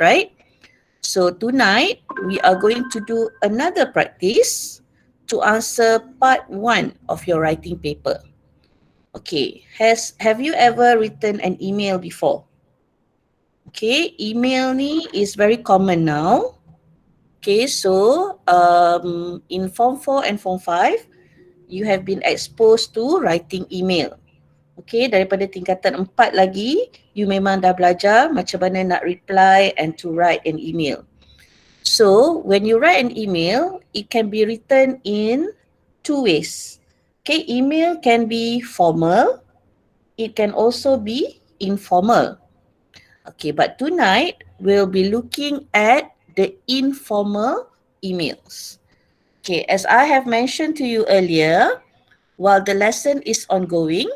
right? So tonight, we are going to do another practice to answer part 1 of your writing paper. Okay, have you ever written an email before? Okay, email ni is very common now. Okay, so in Form 4 and Form 5, you have been exposed to writing email. Okay, daripada tingkatan 4 lagi, you memang dah belajar macam mana nak reply and to write an email. So, when you write an email, it can be written in 2 ways. Okay, email can be formal. It can also be informal. Okay, but tonight, we'll be looking at the informal emails. Okay, as I have mentioned to you earlier, while the lesson is ongoing,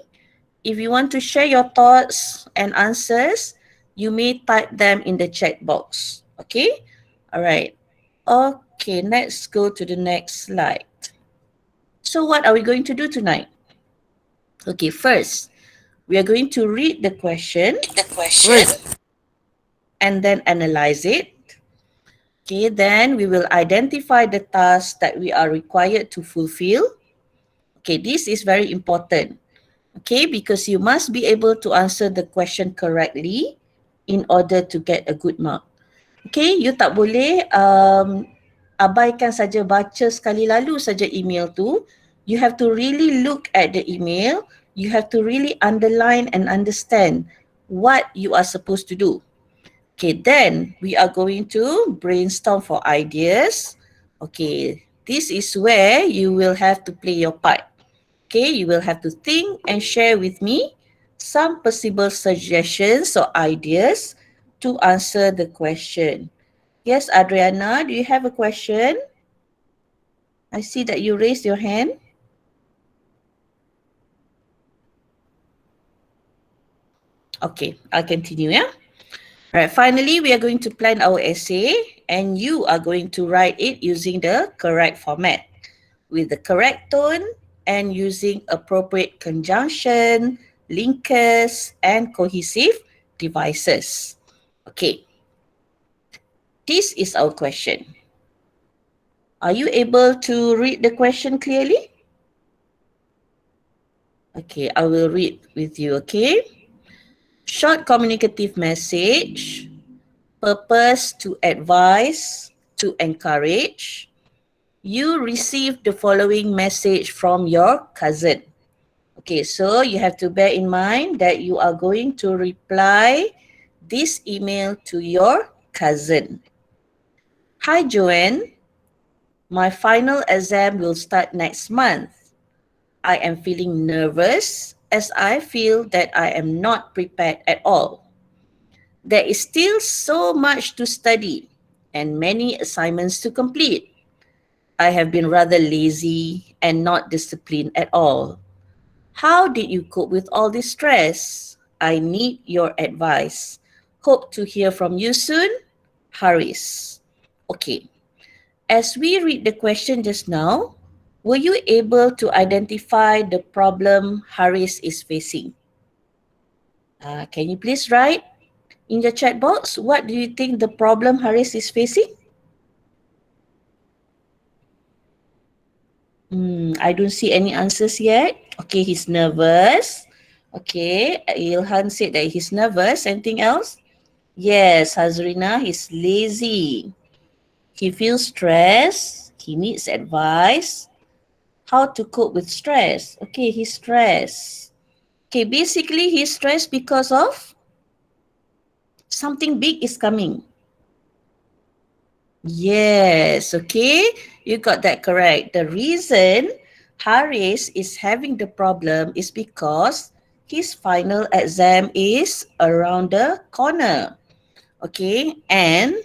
if you want to share your thoughts and answers, you may type them in the chat box. Okay? Alright. Okay, let's go to the next slide. So what are we going to do tonight? Okay, first, we are going to read the question first and then analyze it. Okay, then we will identify the tasks that we are required to fulfill. Okay, this is very important. Okay, because you must be able to answer the question correctly in order to get a good mark. Okay, you tak boleh abaikan saja baca sekali lalu saja email tu. You have to really look at the email. You have to really underline and understand what you are supposed to do. Okay, then we are going to brainstorm for ideas. Okay, this is where you will have to play your part. Okay, you will have to think and share with me some possible suggestions or ideas to answer the question. Yes, Adriana, do you have a question? I see that you raised your hand. Okay, I'll continue, yeah? Alright, finally, we are going to plan our essay and you are going to write it using the correct format with the correct tone and using appropriate conjunction, linkers, and cohesive devices. Okay, this is our question. Are you able to read the question clearly? Okay, I will read with you, okay? Short communicative message, purpose to advise, to encourage. You received the following message from your cousin. Okay, so you have to bear in mind that you are going to reply this email to your cousin. Hi Joanne, my final exam will start next month. I am feeling nervous as I feel that I am not prepared at all. There is still so much to study and many assignments to complete. I have been rather lazy and not disciplined at all. How did you cope with all this stress? I need your advice. Hope to hear from you soon. Haris. Okay. As we read the question just now, were you able to identify the problem Haris is facing? Can you please write in the chat box, what do you think the problem Haris is facing? I don't see any answers yet. Okay, he's nervous. Okay, Ilhan said that he's nervous. Anything else? Yes, Hazrina, he's lazy. He feels stressed. He needs advice. How to cope with stress? Okay, he's stressed. Okay, basically he's stressed because of something big is coming. Yes, okay, you got that correct. The reason Haris is having the problem is because his final exam is around the corner. Okay, and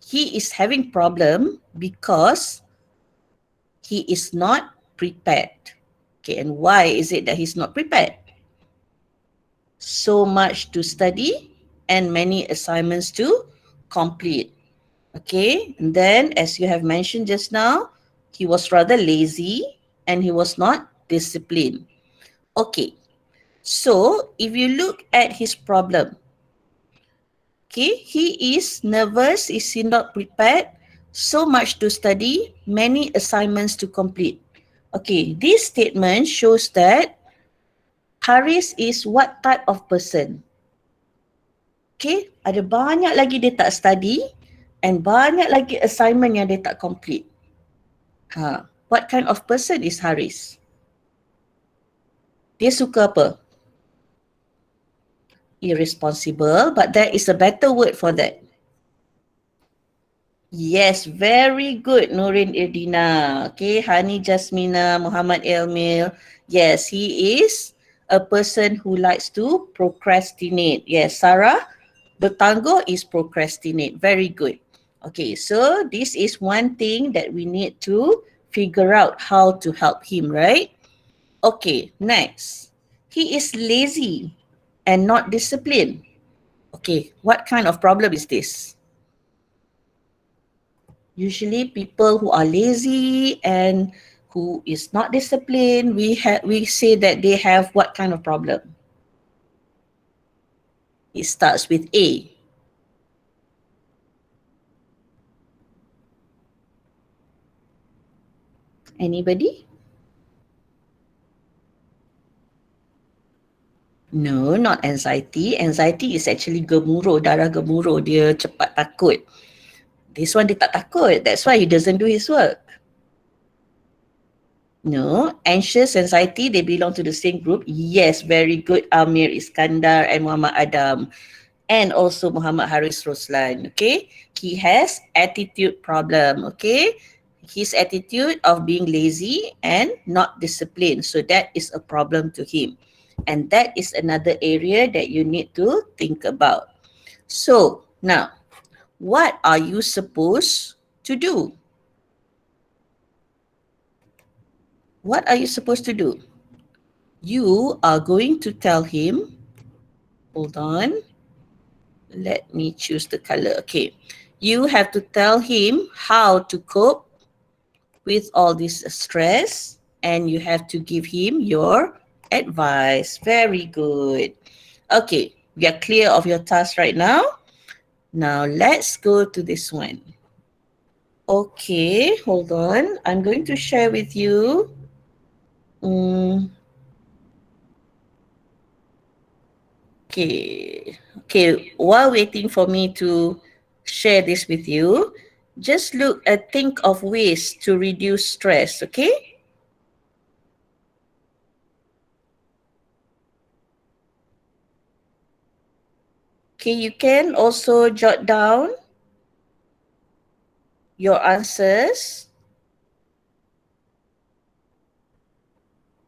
he is having problem because he is not prepared. Okay, and why is it that he's not prepared? So much to study and many assignments to complete. Okay, and then as you have mentioned just now, he was rather lazy and he was not disciplined. Okay, so if you look at his problem, Okay, he is nervous, is he not prepared? So much to study, many assignments to complete. Okay, this statement shows that Haris is what type of person? Okay, ada banyak lagi dia tak study and banyak lagi assignment yang dia tak complete. What kind of person is Haris? Dia suka apa? Irresponsible, but there is a better word for that. Yes, very good, Nurin Irdina. Okay, Hani Jasmina, Muhammad Elmil. Yes, he is a person who likes to procrastinate. Yes, Sarah, bertangguh is procrastinate. Very good. Okay, so this is one thing that we need to figure out how to help him, right? Okay, next. He is lazy and not disciplined. Okay, what kind of problem is this? Usually people who are lazy and who is not disciplined, we say that they have what kind of problem? It starts with A. Anybody? No, not anxiety. Anxiety is actually gemuruh, darah gemuruh. Dia cepat takut. This one dia tak takut. That's why he doesn't do his work. No, anxious, anxiety, they belong to the same group. Yes, very good. Amir Iskandar and Muhammad Adam. And also Muhammad Haris Roslan. Okay, he has attitude problem. Okay, his attitude of being lazy and not disciplined. So that is a problem to him. And that is another area that you need to think about. So now, what are you supposed to do? What are you supposed to do? You are going to tell him, hold on, let me choose the color. Okay, you have to tell him how to cope with all this stress and you have to give him your advice. Very good. Okay, we are clear of your task right now. Now let's go to this one. Okay, hold on. I'm going to share with you. Okay, while waiting for me to share this with you, just think of ways to reduce stress, okay? Okay, you can also jot down your answers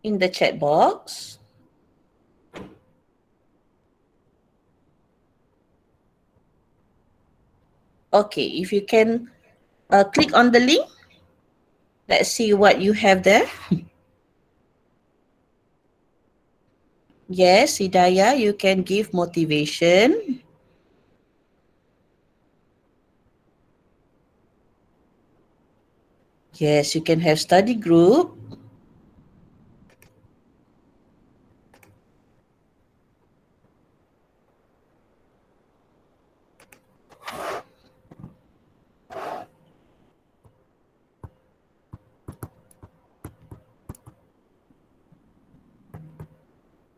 in the chat box. Okay, if you can click on the link, let's see what you have there. Yes, Hidayah, you can give motivation. Yes, you can have study group.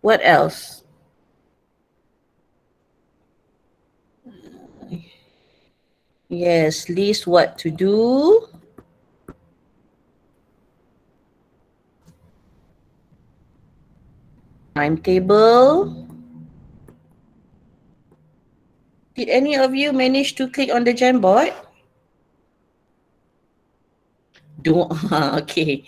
What else? Yes, list what to do. Timetable. Did any of you manage to click on the Jamboard? Doa, okay.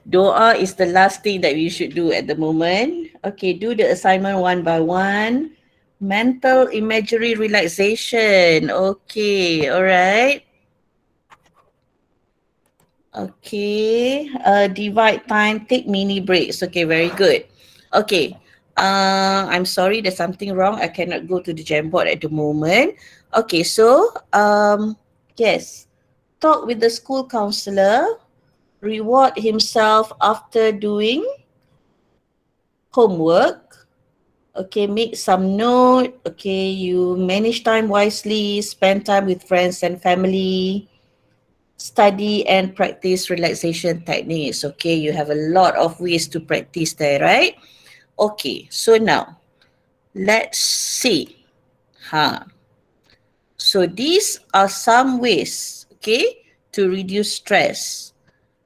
Doa is the last thing that we should do at the moment. Okay, do the assignment one by one. Mental imagery relaxation. Okay, all right. Okay, divide time, take mini breaks. Okay, very good. Okay, I'm sorry, there's something wrong. I cannot go to the Jamboard at the moment. Okay, so yes, talk with the school counselor, reward himself after doing homework. Okay, make some note. Okay, you manage time wisely, spend time with friends and family, study and practice relaxation techniques. Okay, you have a lot of ways to practice there, right? Okay, so now let's see. So these are some ways, okay, to reduce stress.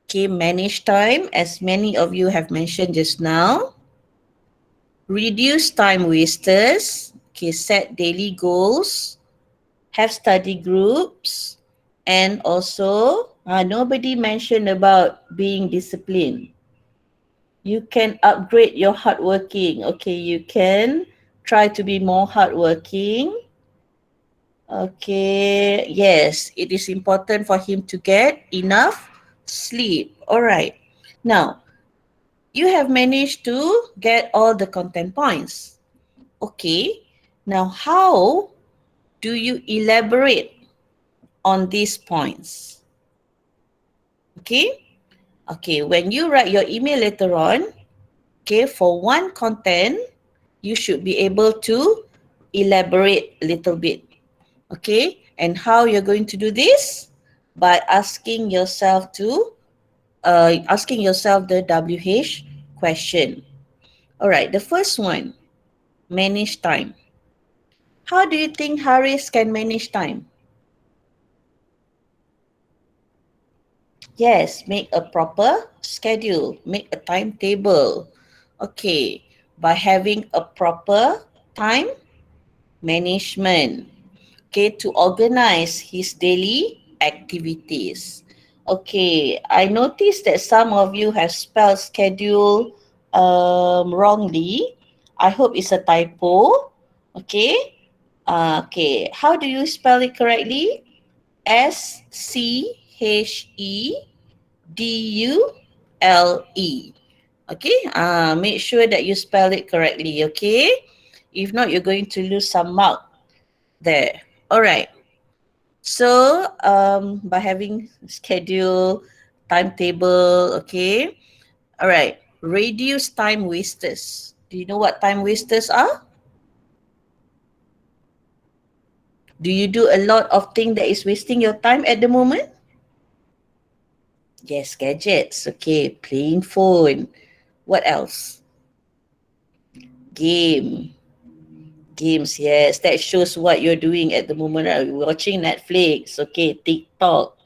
Okay, manage time, as many of you have mentioned just now. Reduce time wasters. Okay, set daily goals. Have study groups. And also, nobody mentioned about being disciplined. You can upgrade your hardworking. Okay, you can try to be more hardworking. Okay, yes, it is important for him to get enough sleep. All right. Now, you have managed to get all the content points. Okay. Now, how do you elaborate on these points? Okay. Okay, when you write your email later on, okay, for one content, you should be able to elaborate a little bit. Okay, and how you're going to do this? By asking yourself the WH question. All right, the first one, manage time. How do you think Haris can manage time? Yes, make a proper schedule, make a timetable. Okay, by having a proper time management. Okay, to organize his daily activities. Okay, I noticed that some of you have spelled schedule wrongly. I hope it's a typo. Okay. Okay, how do you spell it correctly? Schedule. Okay, make sure that you spell it correctly, okay? If not, you're going to lose some mark there. All right. So, by having schedule, timetable, okay? All right. Reduce time wasters. Do you know what time wasters are? Do you do a lot of things that is wasting your time at the moment? Yes, gadgets. Okay, playing phone. What else? Game. Games, yes. That shows what you're doing at the moment. Right? Watching Netflix. Okay, TikTok.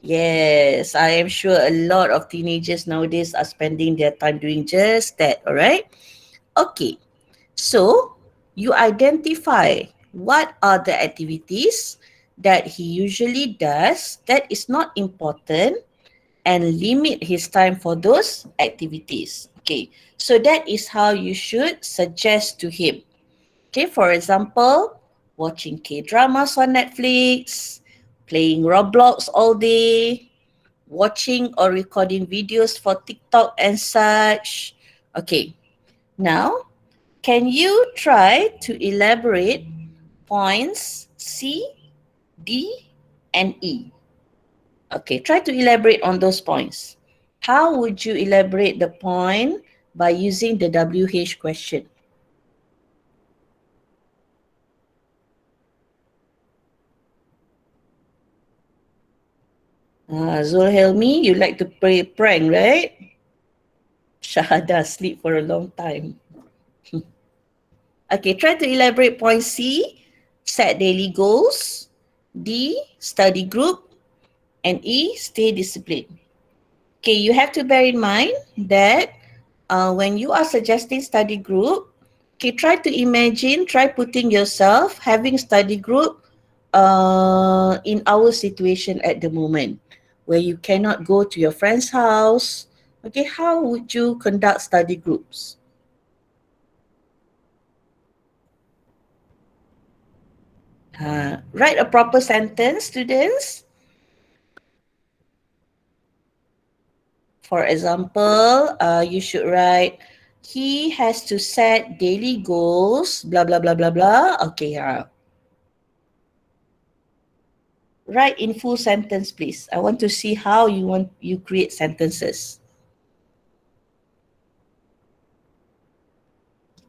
Yes, I am sure a lot of teenagers nowadays are spending their time doing just that, all right? Okay, so you identify what are the activities that he usually does that is not important and limit his time for those activities. Okay, so that is how you should suggest to him. Okay, for example, watching K-dramas on Netflix, playing Roblox all day, watching or recording videos for TikTok and such. Okay, now can you try to elaborate points C, D, and E? Okay, try to elaborate on those points. How would you elaborate the point by using the WH question? Zulhelmi, you like to play prank, right? Shahada, sleep for a long time. Okay, try to elaborate point C, set daily goals. D, study group. And E, stay disciplined. Okay, you have to bear in mind that when you are suggesting study group, okay, try putting yourself having study group in our situation at the moment, where you cannot go to your friend's house. Okay, how would you conduct study groups? Write a proper sentence, students. For example, you should write, he has to set daily goals, blah, blah, blah, blah, blah. Okay, write in full sentence, please. I want to see how you create sentences.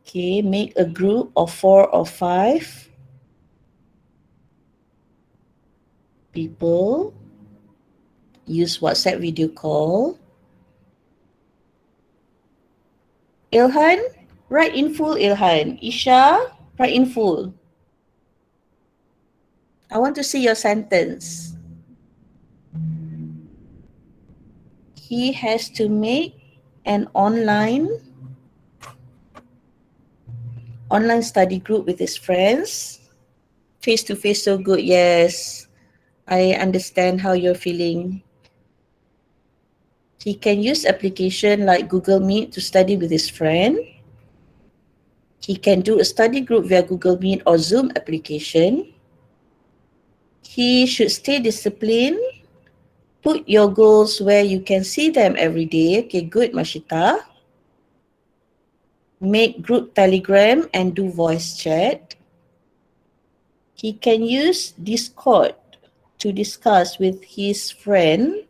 Okay, make a group of 4 or 5 people. Use WhatsApp video call. Ilhan, write in full, Ilhan. Isha, write in full. I want to see your sentence. He has to make an online study group with his friends. Face to face, so good. Yes, I understand how you're feeling. He can use application like Google Meet to study with his friend. He can do a study group via Google Meet or Zoom application. He should stay disciplined. Put your goals where you can see them every day. Okay, good, Mashita. Make group Telegram and do voice chat. He can use Discord to discuss with his friend.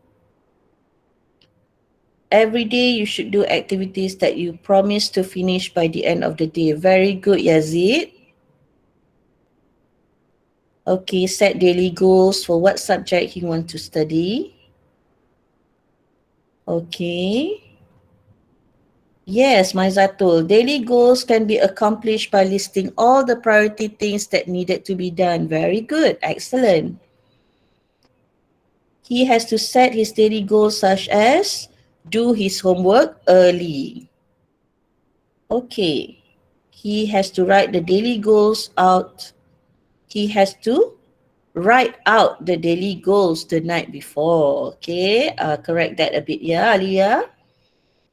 Every day you should do activities that you promise to finish by the end of the day. Very good, Yazid. Okay, set daily goals for what subject you want to study. Okay. Yes, Maizatul. Daily goals can be accomplished by listing all the priority things that needed to be done. Very good. Excellent. He has to set his daily goals such as do his homework early. Okay. He has to write the daily goals out. He has to write out the daily goals the night before. Okay. Correct that a bit, yeah, Aliyah.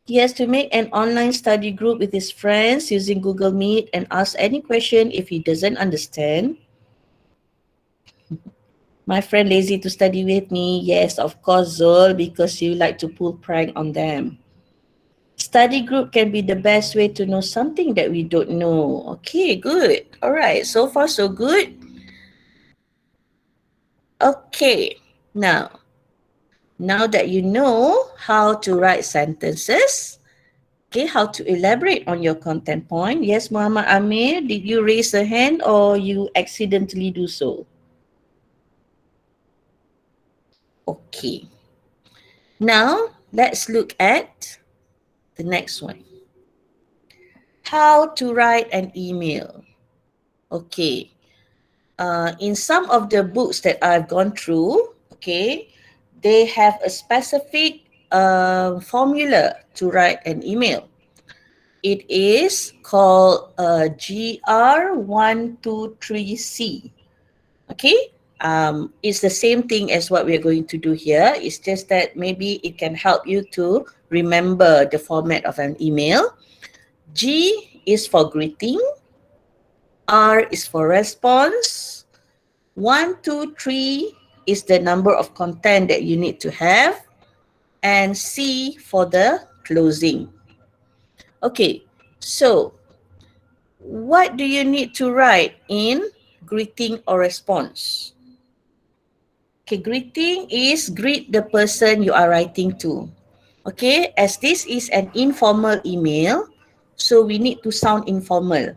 He has to make an online study group with his friends using Google Meet and ask any question if he doesn't understand. My friend lazy to study with me. Yes, of course, Zul, because you like to pull prank on them. Study group can be the best way to know something that we don't know. Okay, good. All right, so far so good. Okay, now that you know how to write sentences, okay, how to elaborate on your content point. Yes, Muhammad Amir, did you raise a hand or you accidentally do so? Okay. Now, let's look at the next one. How to write an email. Okay. In some of the books that I've gone through, okay, they have a specific formula to write an email. It is called GR123C. Okay, it's the same thing as what we're going to do here. It's just that maybe it can help you to remember the format of an email. G is for greeting. R is for response. 1, 2, 3 is the number of content that you need to have. And C for the closing. Okay, so what do you need to write in greeting or response? Okay, greeting is greet the person you are writing to. Okay, as this is an informal email, so we need to sound informal.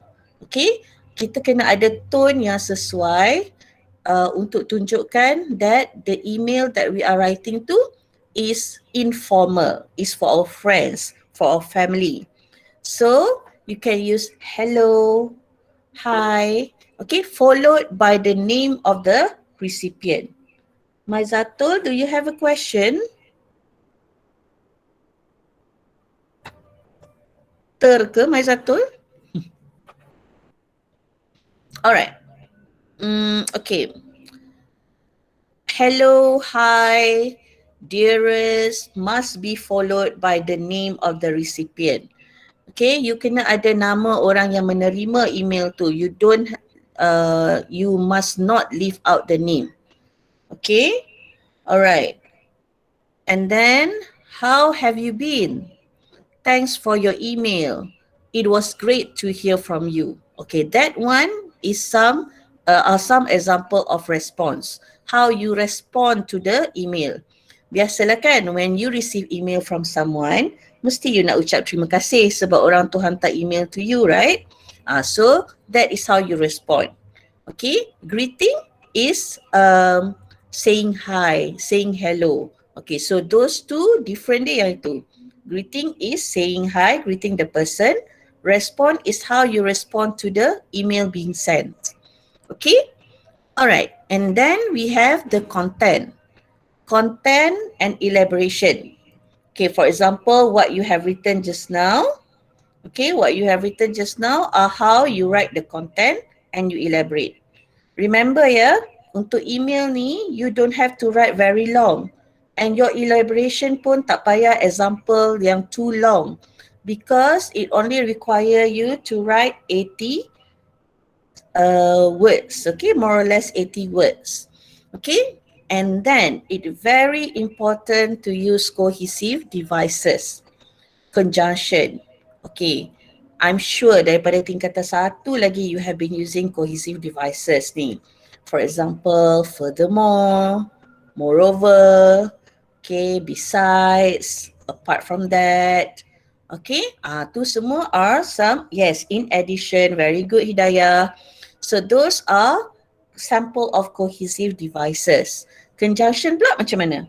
Okay, kita kena ada tone yang sesuai untuk tunjukkan that the email that we are writing to is informal, is for our friends, for our family. So you can use hello, hi, okay, followed by the name of the recipient. Maizatul, do you have a question? Ke Maizatul? Alright. Okay. Hello, hi, dearest must be followed by the name of the recipient. Okay, you kena ada nama orang yang menerima email tu. You must not leave out the name. Okay, alright. And then, how have you been? Thanks for your email. It was great to hear from you. Okay, that one is some example of response. How you respond to the email. Biasalah kan, when you receive email from someone, mesti you nak ucap terima kasih sebab orang tu hantar email to you, right? So that is how you respond. Okay, greeting is saying hi, saying hello. Okay, so those two different dia yang itu. Greeting is saying hi, greeting the person. Respond is how you respond to the email being sent. Okay, alright. And then we have the content. Content and elaboration. Okay, for example, what you have written just now. Okay, what you have written just now are how you write the content and you elaborate. Remember ya, untuk email ni, you don't have to write very long. And your elaboration pun tak payah example yang too long. Because it only require you to write 80 words. Okay, more or less 80 words. Okay, and then it's very important to use cohesive devices. Conjunction. Okay, I'm sure daripada tingkatan 1 lagi you have been using cohesive devices ni. For example, furthermore, moreover, okay, besides, apart from that. Okay, tu semua are some, yes, in addition, very good Hidayah. So those are sample of cohesive devices. Conjunction pula macam mana?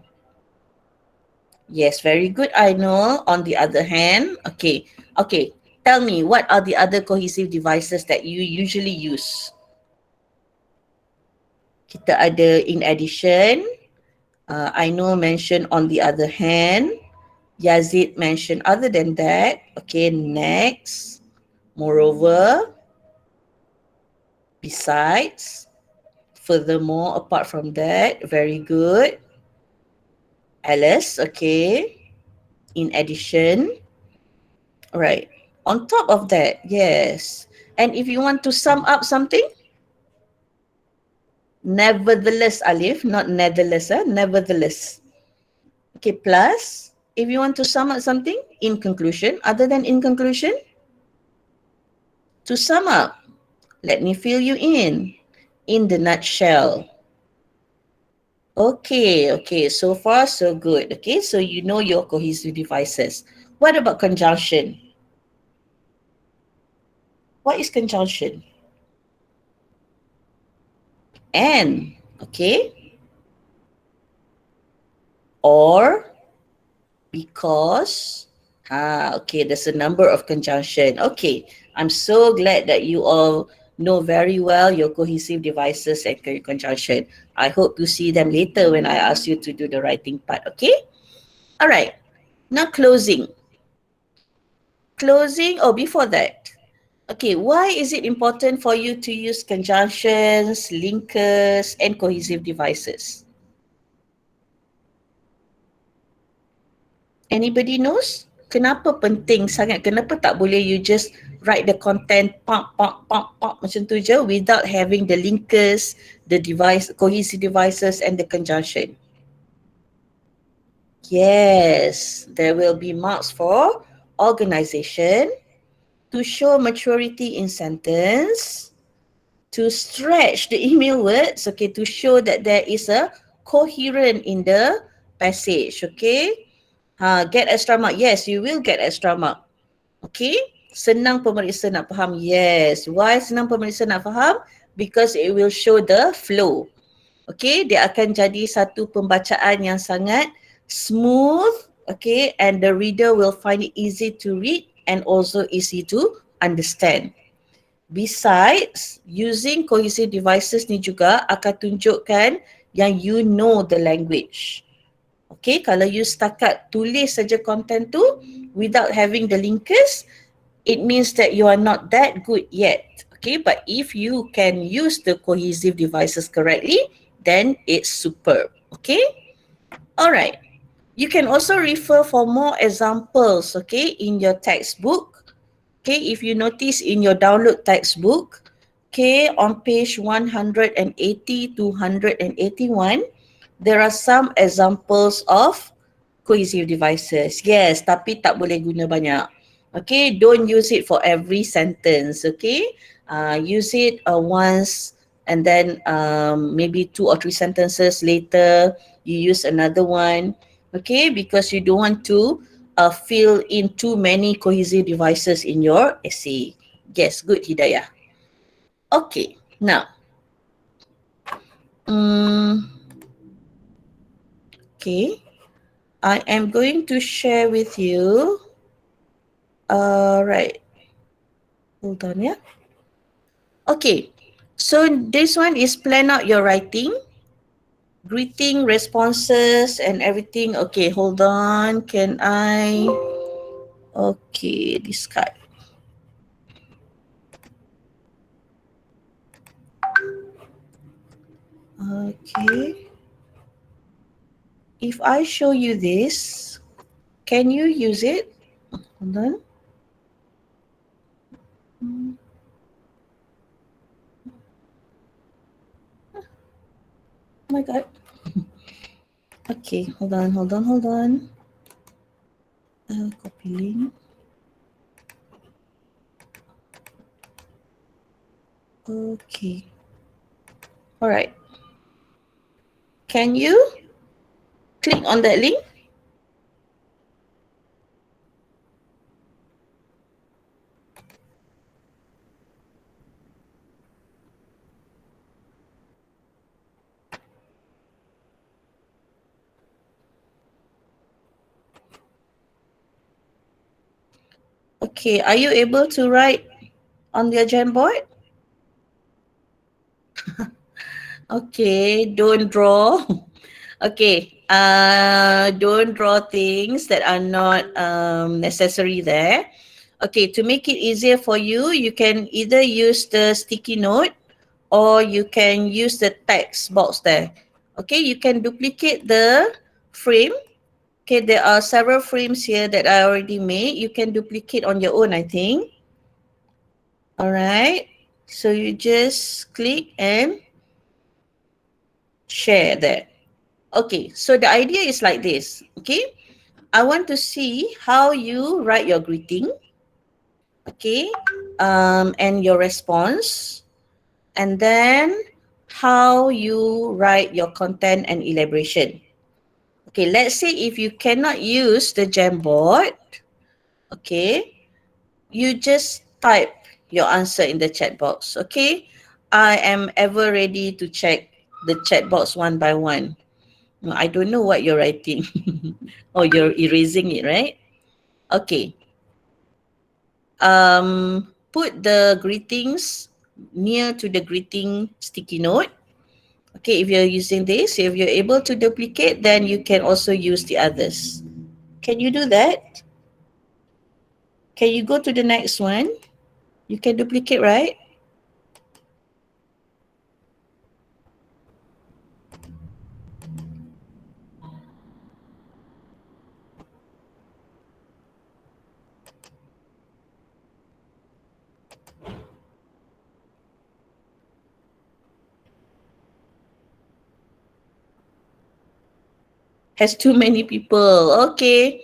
Yes, very good, I know. On the other hand, okay. Tell me, what are the other cohesive devices that you usually use? Kita ada in addition. I know mention on the other hand. Yazid mentioned other than that. Okay, next. Moreover. Besides. Furthermore, apart from that. Very good. Alice, okay. In addition. Alright. On top of that, yes. And if you want to sum up something, nevertheless, Alif, not netherless, nevertheless. Okay, plus, if you want to sum up something, in conclusion, other than in conclusion, to sum up, let me fill you in the nutshell. Okay, so far so good. Okay, so you know your cohesive devices. What about conjunction? What is conjunction? And, okay. Or, because. Okay, there's a number of conjunction. Okay, I'm so glad that you all know very well your cohesive devices and conjunction. I hope to see them later when I ask you to do the writing part, okay? Alright, now closing. Before that. Okay, why is it important for you to use conjunctions, linkers and cohesive devices? Anybody knows? Kenapa penting sangat? Kenapa tak boleh you just write the content macam tu je without having the linkers, the device, cohesive devices and the conjunction? Yes, there will be marks for organization, to show maturity in sentence, to stretch the email words, okay, to show that there is a coherent in the passage, okay. Get extra mark. Yes, you will get extra mark. Okay. Senang pemeriksa nak faham. Yes. Why senang pemeriksa nak faham? Because it will show the flow. Okay. Dia akan jadi satu pembacaan yang sangat smooth. Okay. And the reader will find it easy to read and also easy to understand. Besides, using cohesive devices ni juga akan tunjukkan yang you know the language. Okay, kalau you setakat tulis saja content tu without having the linkers, it means that you are not that good yet. Okay, but if you can use the cohesive devices correctly, then it's superb. Okay, alright. You can also refer for more examples, okay, in your textbook. Okay, if you notice in your download textbook, okay, on page 180 to 181, there are some examples of cohesive devices. Yes, tapi tak boleh guna banyak. Okay, don't use it for every sentence, okay. Use it once and then maybe 2 or 3 sentences later, you use another one, okay, because you don't want to fill in too many cohesive devices in your essay. Yes, good, Hidayah. Okay, now, okay, I am going to share with you. Right, hold on, yeah. Okay, so this one is plan out your writing, greeting, responses, and everything. Okay, hold on. Can I? Okay, discard. Okay. If I show you this, can you use it? Hold on. Oh my god. Okay, hold on. Copy link. Okay. All right. Can you click on that link? Okay, are you able to write on your Jamboard? Okay, don't draw. Okay, don't draw things that are not necessary there. Okay, to make it easier for you, you can either use the sticky note or you can use the text box there. Okay, you can duplicate the frame. Okay, there are several frames here that I already made. You can duplicate on your own, I think. All right, so you just click and share that. Okay, so the idea is like this. Okay, I want to see how you write your greeting. Okay, and your response, and then how you write your content and elaboration. Okay, let's say if you cannot use the Jamboard, okay, you just type your answer in the chat box. Okay, I am ever ready to check the chat box one by one. No, I don't know what you're writing. Oh, you're erasing it, right? Okay. Put the greetings near to the greeting sticky note. Okay, if you're using this, if you're able to duplicate, then you can also use the others. Can you do that? Can you go to the next one? You can duplicate, right? Has too many people. Okay.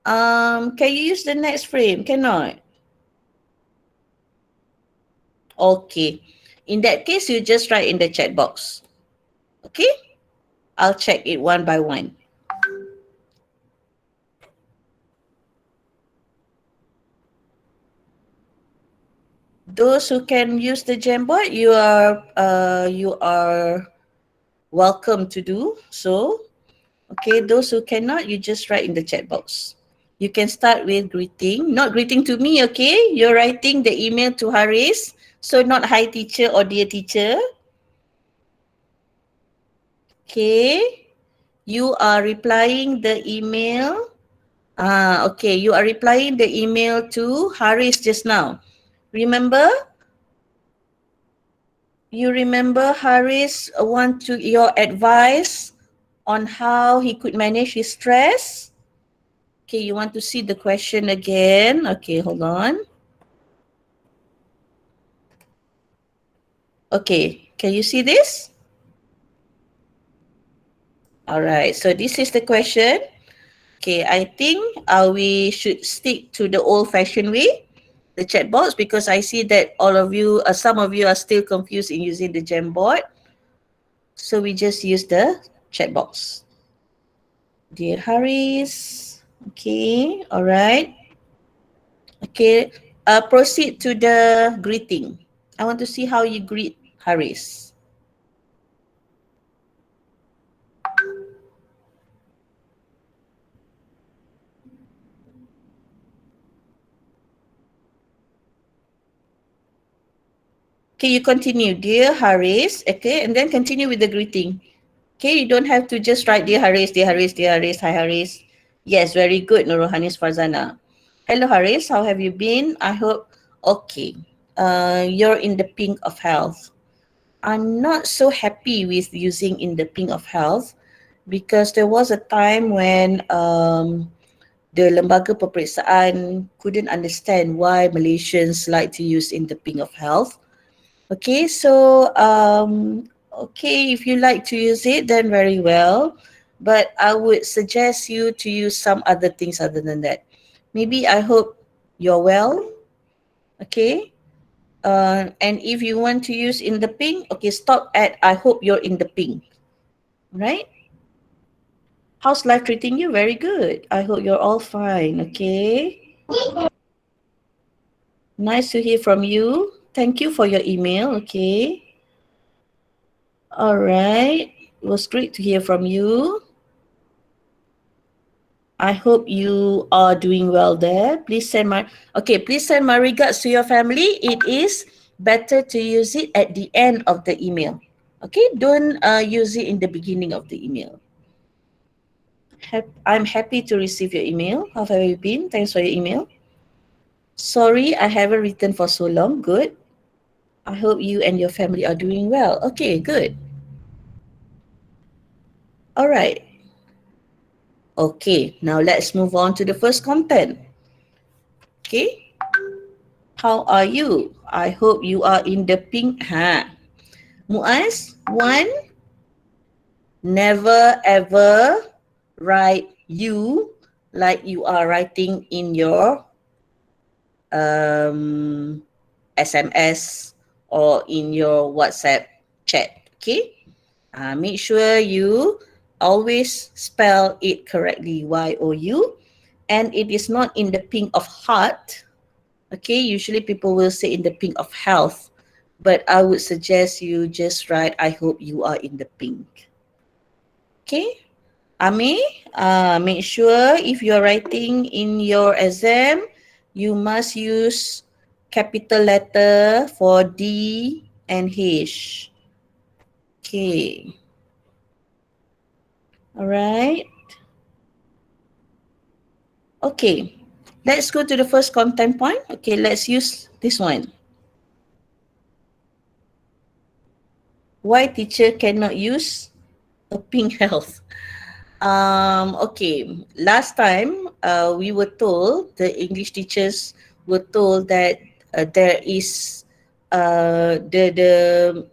Can you use the next frame? Cannot. Okay. In that case, you just write in the chat box. Okay? I'll check it one by one. Those who can use the Jamboard, you are welcome to do so. Okay, those who cannot, you just write in the chat box. You can start with greeting, not greeting to me, okay? You're writing the email to Haris, so not hi teacher or dear teacher. Okay, you are replying the email. Okay, you are replying the email to Haris just now. Remember? You remember Haris want to your advice on how he could manage his stress? Okay, you want to see the question again? Okay, hold on. Okay, can you see this? All right, so this is the question. Okay, I think we should stick to the old-fashioned way, the chat box, because I see that all of you, some of you are still confused in using the Jamboard. So we just use the chat box. Dear Haris, okay, all right. Okay, proceed to the greeting. I want to see how you greet Haris. Okay, you continue, dear Haris, okay, and then continue with the greeting. Okay, you don't have to just write dear Haris, dear Haris, dear Haris, hi Haris. Yes, very good, Nurhanis Farzana. Hello Haris, how have you been? I hope, okay, you're in the pink of health. I'm not so happy with using in the pink of health because there was a time when the lembaga peperiksaan couldn't understand why Malaysians like to use in the pink of health. Okay, so okay, if you like to use it, then very well. But I would suggest you to use some other things other than that. Maybe I hope you're well. Okay. And if you want to use in the pink, okay, stop at I hope you're in the pink. Right? How's life treating you? Very good. I hope you're all fine. Okay. Nice to hear from you. Thank you for your email. Okay. All right. It was great to hear from you. I hope you are doing well there. Please send my regards to your family. It is better to use it at the end of the email. Okay, don't use it in the beginning of the email. I'm happy to receive your email. How have you been? Thanks for your email. Sorry, I haven't written for so long. Good. I hope you and your family are doing well. Okay, good. All right. Okay, now let's move on to the first content. Okay. How are you? I hope you are in the pink. Muaz, one, never ever write you like you are writing in your SMS or in your WhatsApp chat. Okay. Make sure you always spell it correctly, Y-O-U, and it is not in the pink of heart. Okay, usually people will say in the pink of health, but I would suggest you just write, I hope you are in the pink. Okay, Ami, make sure if you're writing in your exam, you must use capital letter for D and H. Okay. All right. Okay, let's go to the first content point. Okay, let's use this one. Why teacher cannot use a pink health? Okay, last time we were told, the English teachers were told that there is the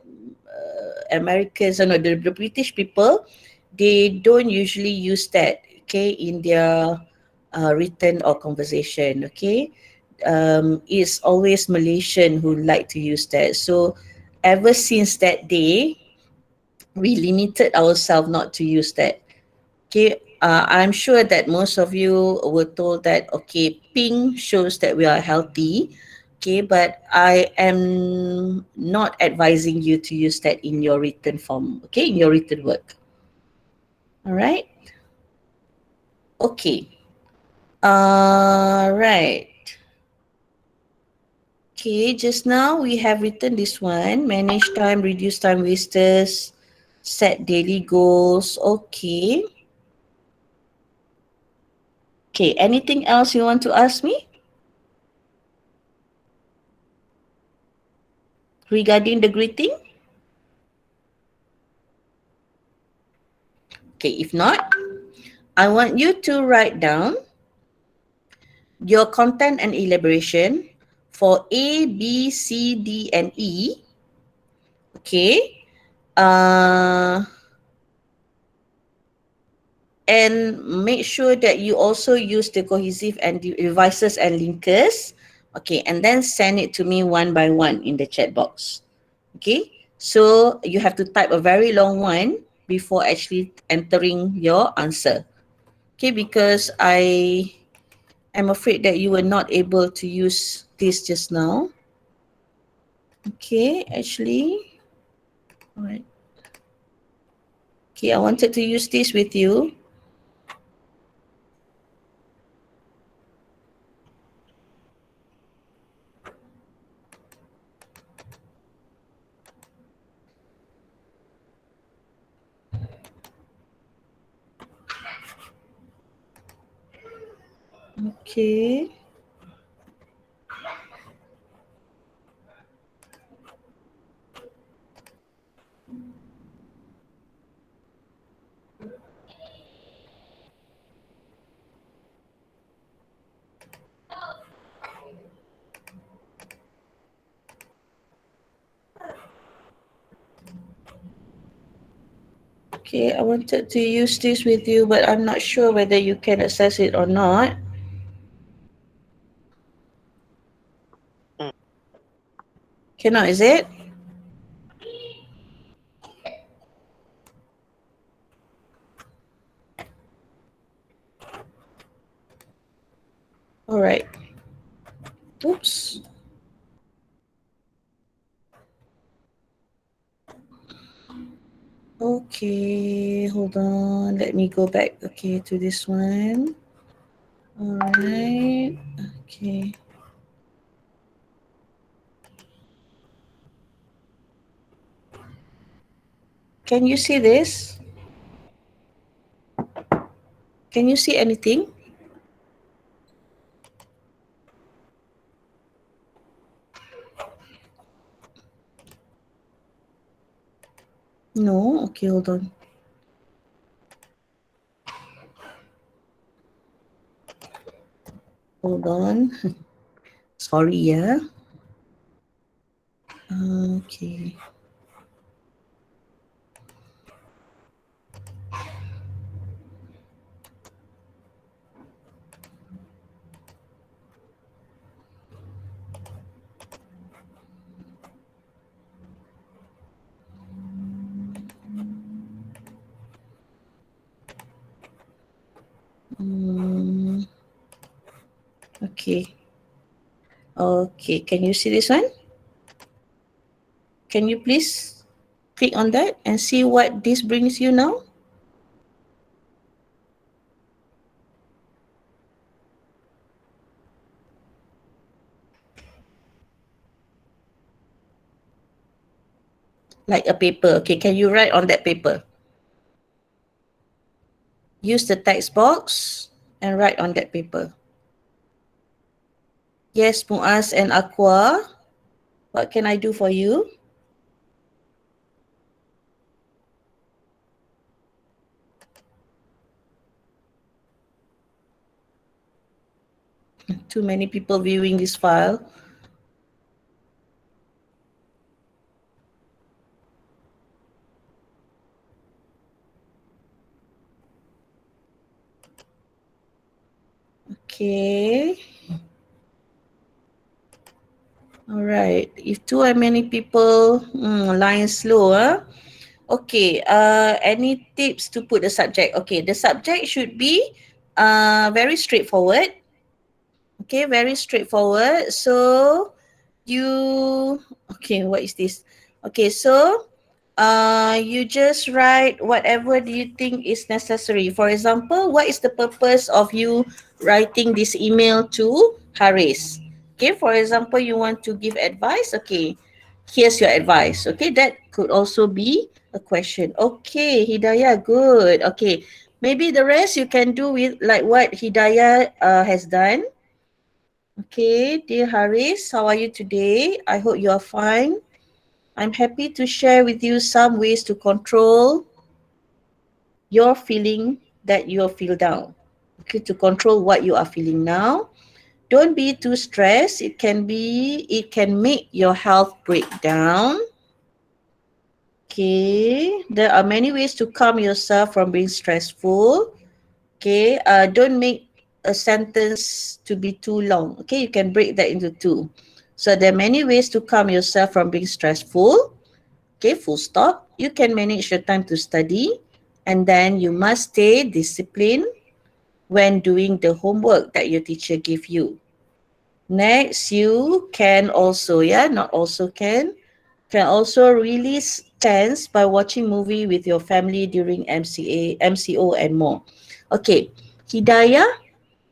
Americans, no, the British people, they don't usually use that, okay, in their written or conversation, okay. It's always Malaysian who like to use that. So ever since that day, we limited ourselves not to use that. Okay, I'm sure that most of you were told that, okay, pink shows that we are healthy. Okay, but I am not advising you to use that in your written form, okay, in your written work. All right. Okay. Right. Okay, just now we have written this one, manage time, reduce time wasters, set daily goals. Okay. Okay, anything else you want to ask me regarding the greeting? Okay, if not, I want you to write down your content and elaboration for A, B, C, D, and E. Okay. And make sure that you also use the cohesive and devices and linkers. Okay, and then send it to me one by one in the chat box. Okay, so you have to type a very long one before actually entering your answer. Okay, because I am afraid that you were not able to use this just now. Okay, actually, all right. Okay, I wanted to use this with you. Okay. Okay, I wanted to use this with you, but I'm not sure whether you can access it or not. Cannot, is it? All right. Oops. Okay, hold on. Let me go back, okay, to this one. All right. Okay. Can you see this? Can you see anything? No? Okay, hold on. Hold on. Sorry, yeah. Okay. Okay. Okay, can you see this one? Can you please click on that and see what this brings you now? Like a paper. Okay, can you write on that paper? Use the text box and write on that paper. Yes, Muaz and Aqua. What can I do for you? Too many people viewing this file. Okay. All right. If too many people, line slow, Okay. Any tips to put the subject? Okay, the subject should be very straightforward. Okay, very straightforward. So okay, what is this? Okay, so you just write whatever do you think is necessary. For example, what is the purpose of you writing this email to Haris? Okay, for example, you want to give advice. Okay, here's your advice. Okay, that could also be a question. Okay, Hidayah, good. Okay, maybe the rest you can do with like what Hidayah has done. Okay, dear Haris, how are you today? I hope you are fine. I'm happy to share with you some ways to control your feeling that you feel down. Okay, to control what you are feeling now. Don't be too stressed. It can make your health break down. Okay, there are many ways to calm yourself from being stressful. Okay, don't make a sentence to be too long. Okay, you can break that into two. So there are many ways to calm yourself from being stressful. Okay, full stop. You can manage your time to study, and then you must stay disciplined when doing the homework that your teacher give you. Next, you can also, not also can also release tense by watching movie with your family during MCO and more. Okay, Hidayah,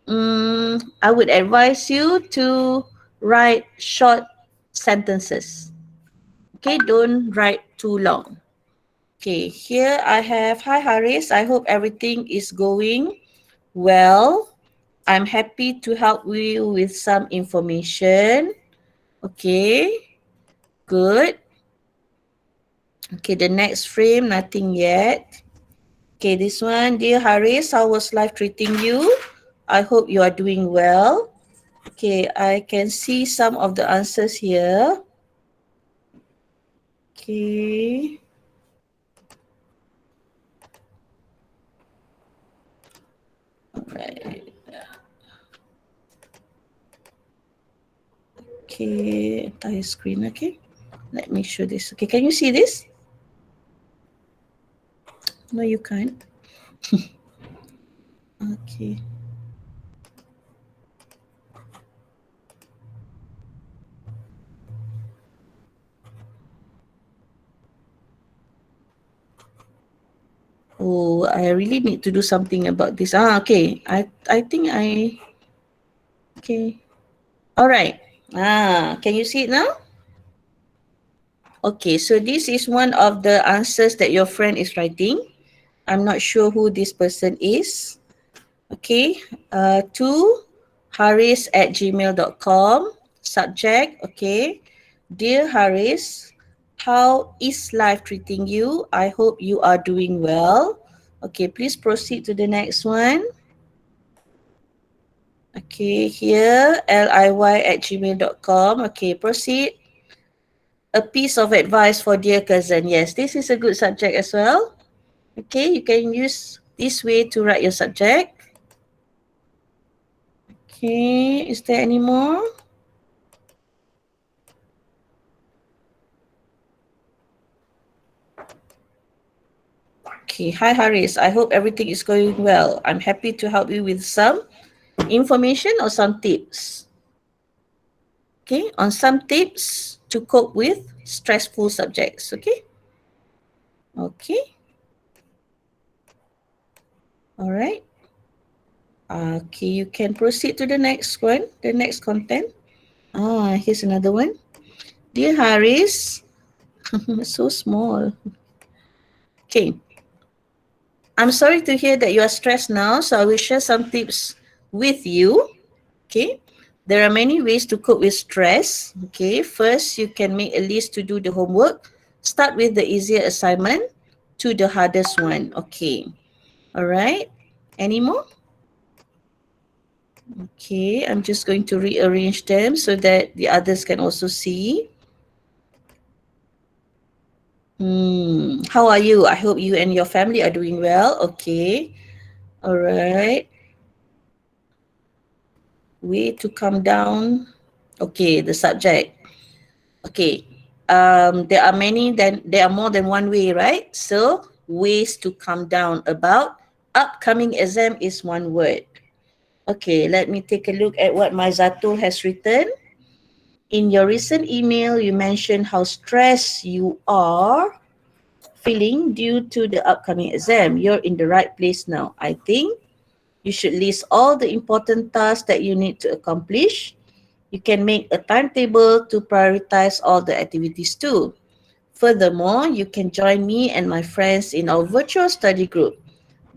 I would advise you to write short sentences. Okay, don't write too long. Okay, here I have, hi Haris, I hope everything is going well. I'm happy to help you with some information. Okay, good. Okay, the next frame, nothing yet. Okay, this one, dear Haris, how was life treating you? I hope you are doing well. Okay, I can see some of the answers here. Okay. Alright. Okay, entire screen, okay. Let me show this. Okay, can you see this? No, you can't. Okay. Oh, I really need to do something about this. Okay. I think okay. All right. Can you see it now? Okay, so this is one of the answers that your friend is writing. I'm not sure who this person is. Okay, to haris@gmail.com. Subject, okay. Dear Haris, how is life treating you? I hope you are doing well. Okay, please proceed to the next one. Okay, here, liy@gmail.com. Okay, proceed. A piece of advice for dear cousin. Yes, this is a good subject as well. Okay, you can use this way to write your subject. Okay, is there any more? Okay, hi Haris. I hope everything is going well. I'm happy to help you with some information or some tips. Okay, on some tips to cope with stressful subjects. Okay. Okay. All right. Okay, you can proceed to the next one, the next content. Here's another one. Dear Haris, so small. Okay, I'm sorry to hear that you are stressed now, so I will share some tips with you. Okay, there are many ways to cope with stress. Okay, first, you can make a list to do the homework. Start with the easier assignment to the hardest one. Okay, all right. Any more? Okay, I'm just going to rearrange them so that the others can also see. How are you? I hope you and your family are doing well. Okay, all right. Way to come down. Okay, the subject. Okay, there are more than one way, right? So ways to come down about upcoming exam is one word. Okay, let me take a look at what Zato has written. In your recent email, you mentioned how stressed you are feeling due to the upcoming exam. You're in the right place now. I think you should list all the important tasks that you need to accomplish. You can make a timetable to prioritize all the activities too. Furthermore, you can join me and my friends in our virtual study group.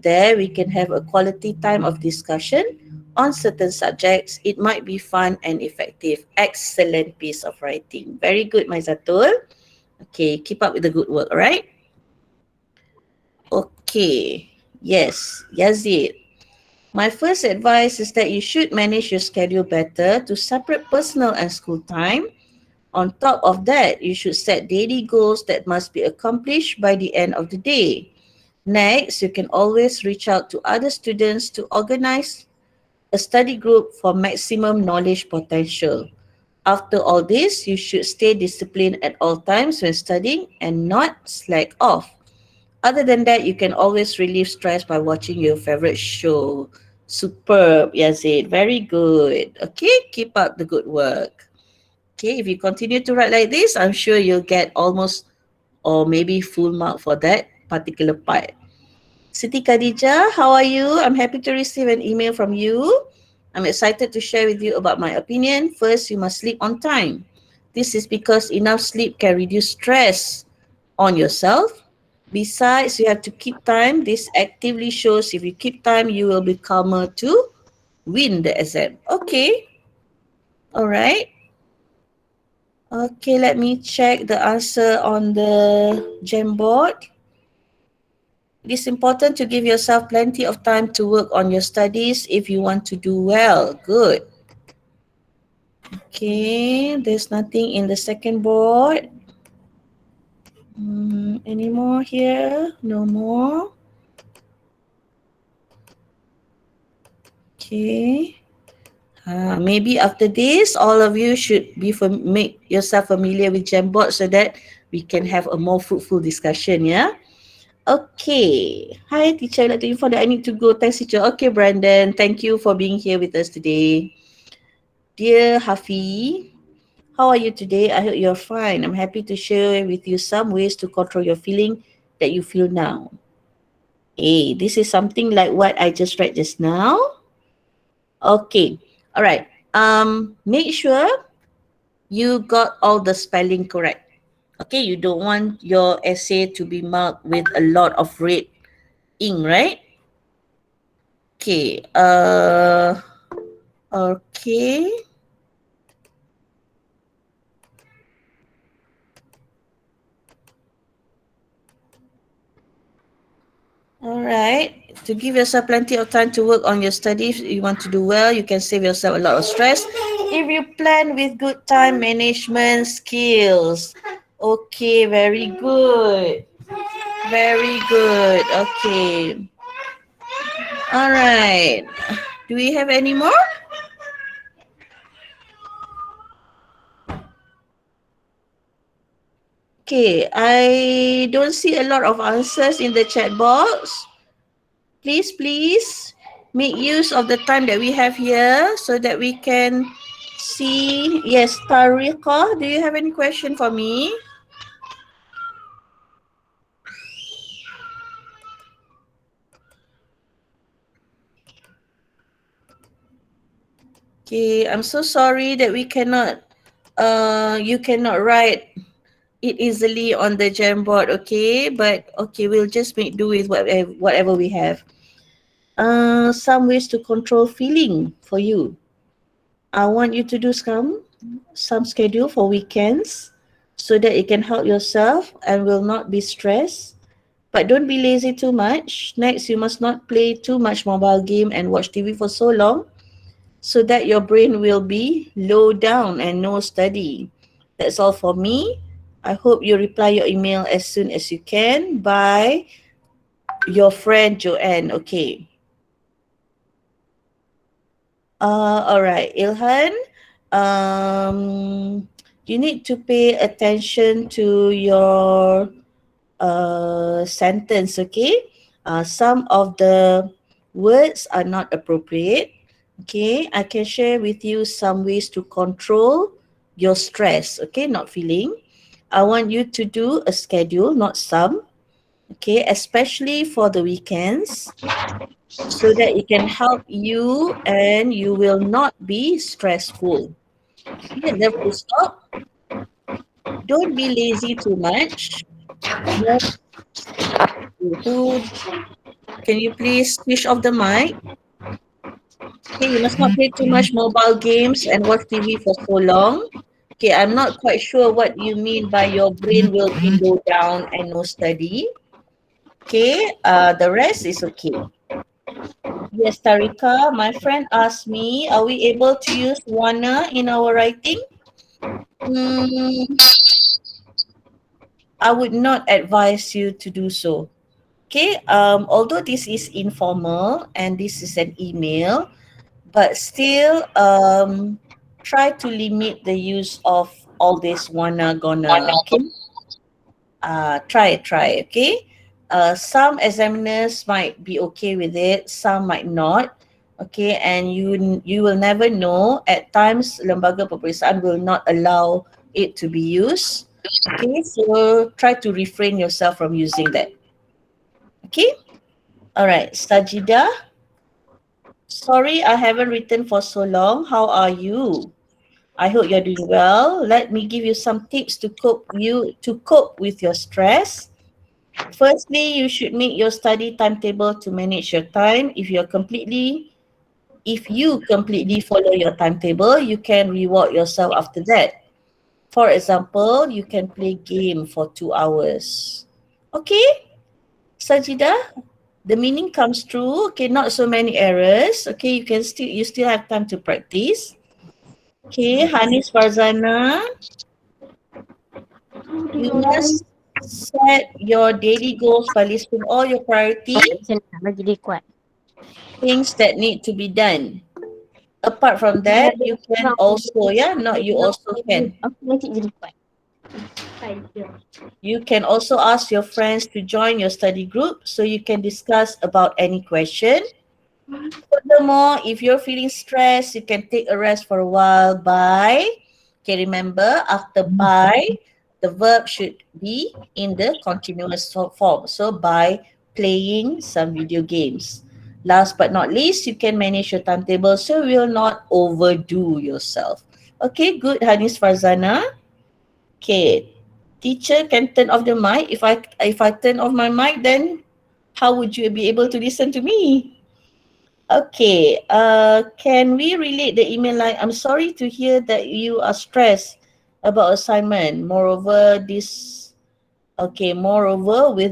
There, we can have a quality time of discussion on certain subjects. It might be fun and effective. Excellent piece of writing. Very good, Maizatul. Okay, keep up with the good work, all right? Okay, yes, Yazid. My first advice is that you should manage your schedule better to separate personal and school time. On top of that, you should set daily goals that must be accomplished by the end of the day. Next, you can always reach out to other students to organize a study group for maximum knowledge potential. After all this, you should stay disciplined at all times when studying and not slack off. Other than that, you can always relieve stress by watching your favorite show. Superb, Yazid. Very good. Okay, keep up the good work. Okay, if you continue to write like this, I'm sure you'll get almost or maybe full mark for that particular part. Siti Khadija, how are you? I'm happy to receive an email from you. I'm excited to share with you about my opinion. First, you must sleep on time. This is because enough sleep can reduce stress on yourself. Besides, you have to keep time. This actively shows if you keep time, you will be calmer to win the exam. Okay, all right. Okay, let me check the answer on the Jamboard. It is important to give yourself plenty of time to work on your studies if you want to do well. Good. Okay, there's nothing in the second board. Any more here? No more. Okay. Maybe after this, all of you should make yourself familiar with Jamboard so that we can have a more fruitful discussion, yeah? Okay. Hi, teacher. I'd like to inform that I need to go. Thanks, teacher. Okay, Brandon. Thank you for being here with us today. Dear Hafi, how are you today? I hope you're fine. I'm happy to share with you some ways to control your feeling that you feel now. Hey, this is something like what I just read just now. Okay. All right. Make sure you got all the spelling correct. Okay, you don't want your essay to be marked with a lot of red ink, right? Okay. Okay. All right. To give yourself plenty of time to work on your studies, you want to do well, you can save yourself a lot of stress if you plan with good time management skills. Okay, very good. Very good. Okay. All right. Do we have any more? Okay, I don't see a lot of answers in the chat box. Please make use of the time that we have here so that we can see. Yes, Tarikha, do you have any question for me? Okay, I'm so sorry that we cannot you cannot write it easily on the Jamboard, okay? But okay, we'll just make do with whatever we have. Some ways to control feeling for you. I want you to do some schedule for weekends so that you can help yourself and will not be stressed. But don't be lazy too much. Next, you must not play too much mobile game and watch TV for so long so that your brain will be low down and no study. That's all for me. I hope you reply your email as soon as you can by your friend Joanne. Okay. All right, Ilhan. You need to pay attention to your sentence, okay? Some of the words are not appropriate. Okay, I can share with you some ways to control your stress, okay? Not feeling. I want you to do a schedule, not some, okay? Especially for the weekends so that it can help you and you will not be stressful. Okay, and then full stop. Don't be lazy too much. No, who can you please switch off the mic? Okay, you must not play too much mobile games and watch TV for so long. Okay, I'm not quite sure what you mean by your brain will be low down and no study. Okay, the rest is okay. Yes, Tarika, my friend asked me, are we able to use wanna in our writing? Mm, I would not advise you to do so. Okay, although this is informal and this is an email, but still try to limit the use of all this wanna gonna, okay? Try, okay? Some examiners might be okay with it, some might not. Okay, and you will never know. At times, lembaga peperiksaan will not allow it to be used. Okay, so try to refrain yourself from using that. Okay, all right, Sajida. Sorry, I haven't written for so long. How are you? I hope you're doing well. Let me give you some tips to cope with your stress. Firstly, you should make your study timetable to manage your time. If you completely follow your timetable, you can reward yourself after that. For example, you can play game for 2 hours. Okay, Sajida, the meaning comes true. Okay, not so many errors. Okay, you still have time to practice. Okay, Hanis Farzana, you must set your daily goals by listing all your priority Bagi dia kuat. things that need to be done. Apart from that, you can also, yeah, not you also can. Aku nanti jadi kuat. You can also ask your friends to join your study group so you can discuss about any question. Furthermore, if you're feeling stressed, you can take a rest for a while by, okay, remember, after by, the verb should be in the continuous form. So by playing some video games. Last but not least, you can manage your timetable so you will not overdo yourself. Okay, good, Hanis Farzana. Okay, teacher can turn off the mic. If I turn off my mic, then how would you be able to listen to me? Okay, can we relate the email line? I'm sorry to hear that you are stressed about assignment. Moreover, with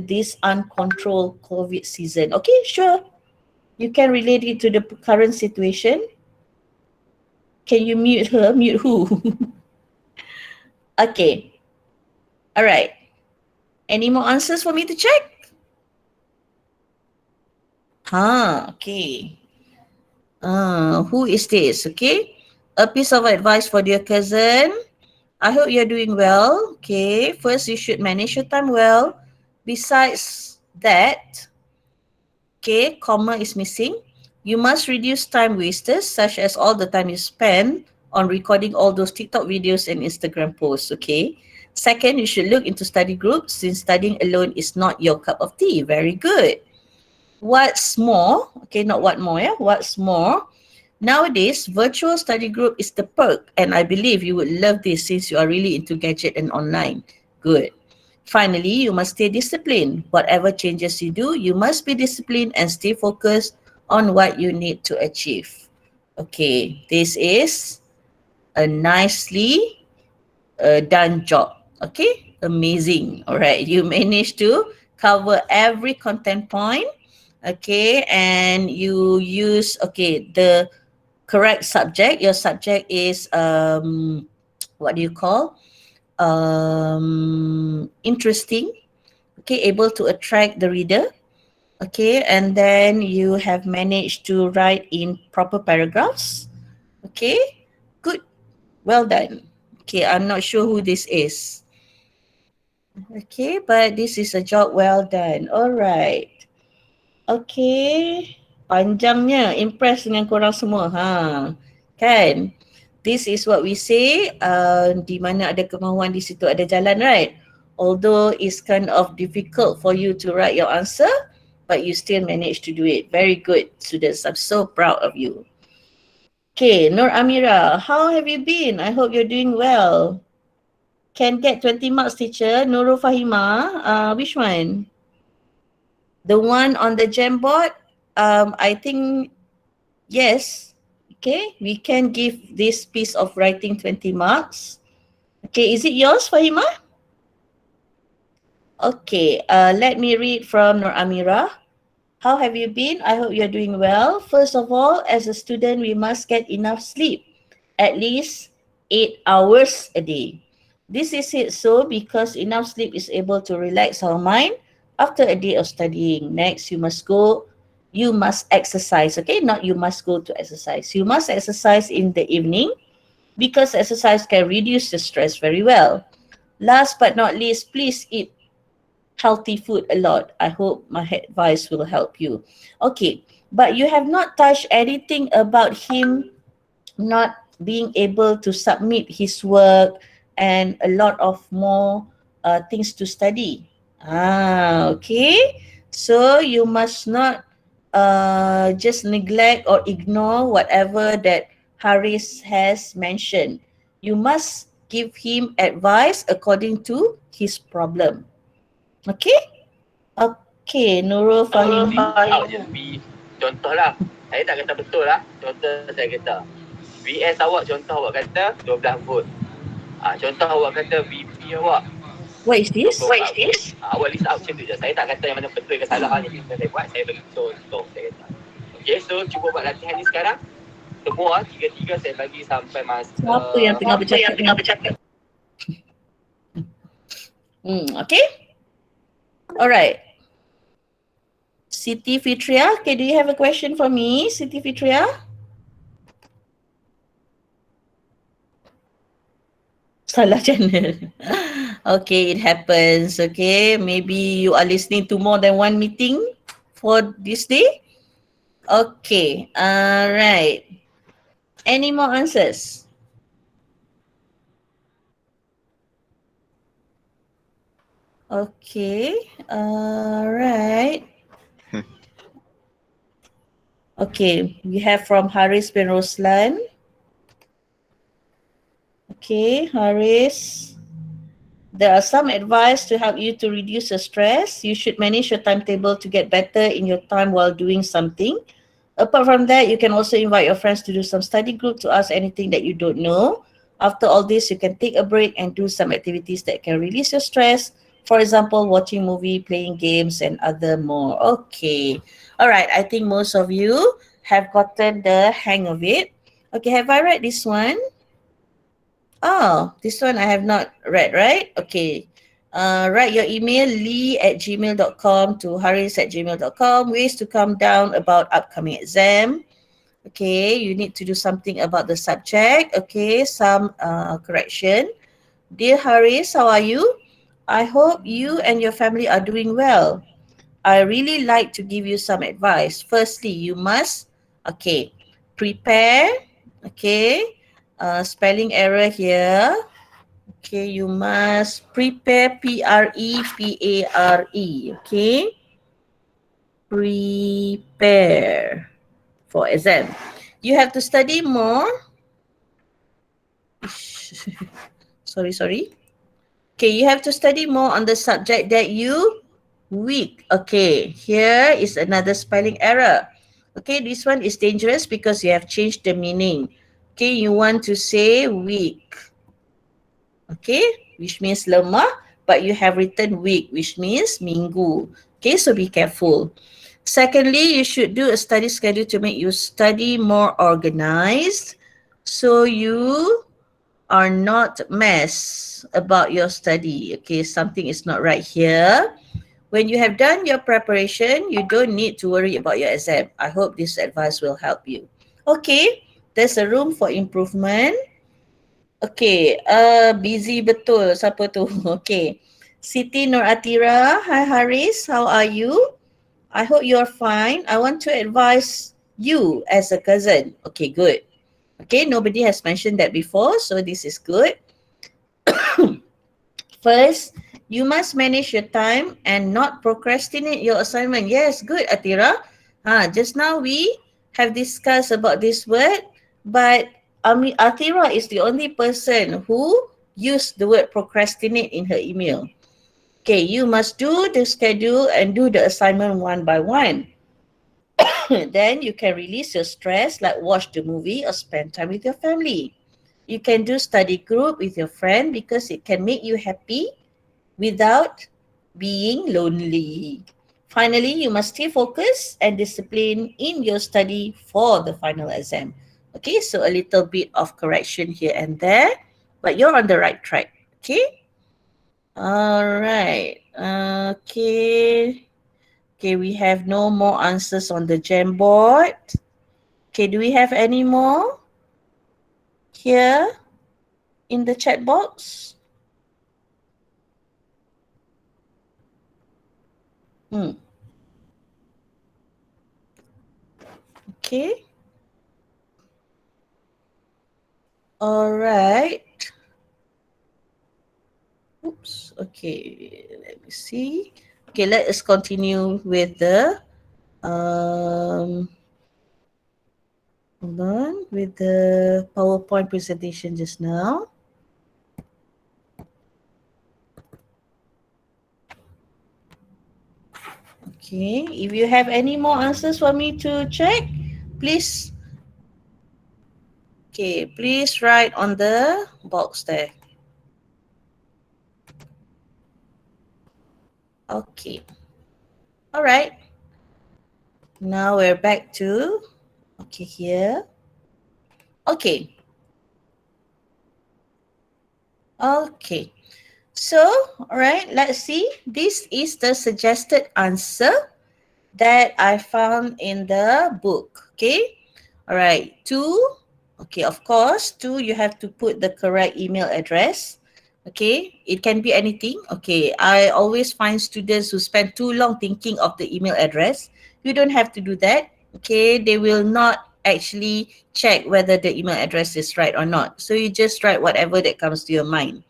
this uncontrolled COVID season. Okay, sure. You can relate it to the current situation. Can you mute her? Mute who? Okay, all right. Any more answers for me to check? Okay. Who is this? Okay. A piece of advice for dear cousin. I hope you're doing well. Okay. First, you should manage your time well. Besides that, okay, comma is missing. You must reduce time wasters, such as all the time you spend on recording all those TikTok videos and Instagram posts. Okay. Second, you should look into study groups since studying alone is not your cup of tea. Very good. What's more, okay, not what more, yeah? What's more, nowadays, virtual study group is the perk, and I believe you would love this since you are really into gadget and online. Good. Finally, you must stay disciplined. Whatever changes you do, you must be disciplined and stay focused on what you need to achieve. Okay, this is a nicely done job. Okay, amazing. All right, you managed to cover every content point. Okay, and you use, okay, the correct subject. Your subject is what do you call, interesting. Okay, able to attract the reader. Okay, and then you have managed to write in proper paragraphs. Okay, good, well done. Okay, I'm not sure who this is. Okay, but this is a job well done. All right. Okay, panjangnya impress dengan korang semua. Kan? This is what we say, di mana ada kemahuan di situ ada jalan, right? Although it's kind of difficult for you to write your answer, but you still manage to do it. Very good, students. I'm so proud of you. Okay, Nur Amira, how have you been? I hope you're doing well. Can get 20 marks, teacher. Nurul Fahima, which one? The one on the Jamboard, I think, yes. Okay, we can give this piece of writing 20 marks. Okay, is it yours, Fahima? Okay, let me read from Nur Amira. How have you been? I hope you're doing well. First of all, as a student, we must get enough sleep, at least 8 hours a day. This is it so because enough sleep is able to relax our mind after a day of studying. Next, you must exercise, okay? Not you must go to exercise. You must exercise in the evening because exercise can reduce the stress very well. Last but not least, please eat healthy food a lot. I hope my advice will help you. Okay, but you have not touched anything about him not being able to submit his work and a lot of more things to study. Okay. So you must not just neglect or ignore whatever that Haris has mentioned. You must give him advice according to his problem. Okay? Okay, Nurul Fahimi. Just be contoh lah. Saya tak kata betul lah. Contoh saya kata. VS awak contoh awak kata 12 volt. Contoh awak kata VP awak What is this? 24 volt. Awak list out macam tu je. Saya tak kata yang mana betul ke salah ni. Yang saya buat, saya bagi contoh saya kata. Okay, so cuba buat latihan ni sekarang. Semua tiga-tiga saya bagi sampai masa. Siapa yang tengah bercakap? Okay. Alright. Siti Fitria, okay, do you have a question for me, Siti Fitria? Salah channel. Okay, it happens. Okay, maybe you are listening to more than one meeting for this day. Okay, alright. Any more answers? Okay, alright. Okay, we have from Haris bin Roslan. Okay, Haris. There are some advice to help you to reduce your stress. You should manage your timetable to get better in your time while doing something. Apart from that, you can also invite your friends to do some study group to ask anything that you don't know. After all this, you can take a break and do some activities that can release your stress. For example, watching movie, playing games, and other more. Okay. All right. I think most of you have gotten the hang of it. Okay. Have I read this one? Oh, this one I have not read, right? Okay. Write your email lee@gmail.com to haris@gmail.com. Ways to calm down about upcoming exam. Okay, you need to do something about the subject. Okay, some correction. Dear Haris, how are you? I hope you and your family are doing well. I really like to give you some advice. Firstly, you must, okay, prepare, okay, spelling error here. Okay, you must prepare, Prepare, okay? Prepare for exam. You have to study more. Sorry. Okay, you have to study more on the subject that you weak. Okay, here is another spelling error. Okay, this one is dangerous because you have changed the meaning. Okay, you want to say weak. Okay, which means lemah, but you have written week, which means minggu. Okay, so be careful. Secondly, you should do a study schedule to make you study more organized, so you are not mess about your study. Okay, something is not right here. When you have done your preparation, you don't need to worry about your exam. I hope this advice will help you. Okay, there's a room for improvement. Okay, busy betul. Siapa tu? Okay. Siti Nur Atira. Hi Haris, how are you? I hope you're fine. I want to advise you as a cousin. Okay, good. Okay, nobody has mentioned that before, so this is good. First, you must manage your time and not procrastinate your assignment. Yes, good, Atira. Just now we have discussed about this word, but Atira is the only person who used the word procrastinate in her email. Okay, you must do the schedule and do the assignment one by one. Then you can release your stress, like watch the movie or spend time with your family. You can do study group with your friend because it can make you happy without being lonely. Finally, you must stay focused and disciplined in your study for the final exam. Okay, so a little bit of correction here and there, but you're on the right track. Okay? All right. Okay. Okay, we have no more answers on the Jamboard. Okay, do we have any more here in the chat box? Okay. All right. Oops. Okay. Let me see. Okay, let us continue with the hold on, with the PowerPoint presentation just now. Okay, if you have any more answers for me to check, please. Okay, please write on the box there. Okay. All right. Now we're back to, okay, here. Okay. Okay. So, all right, let's see. This is the suggested answer that I found in the book. Okay. All right. 2. Okay, of course, 2, you have to put the correct email address. Okay, it can be anything. Okay, I always find students who spend too long thinking of the email address. You don't have to do that. Okay, they will not actually check whether the email address is right or not. So you just write whatever that comes to your mind.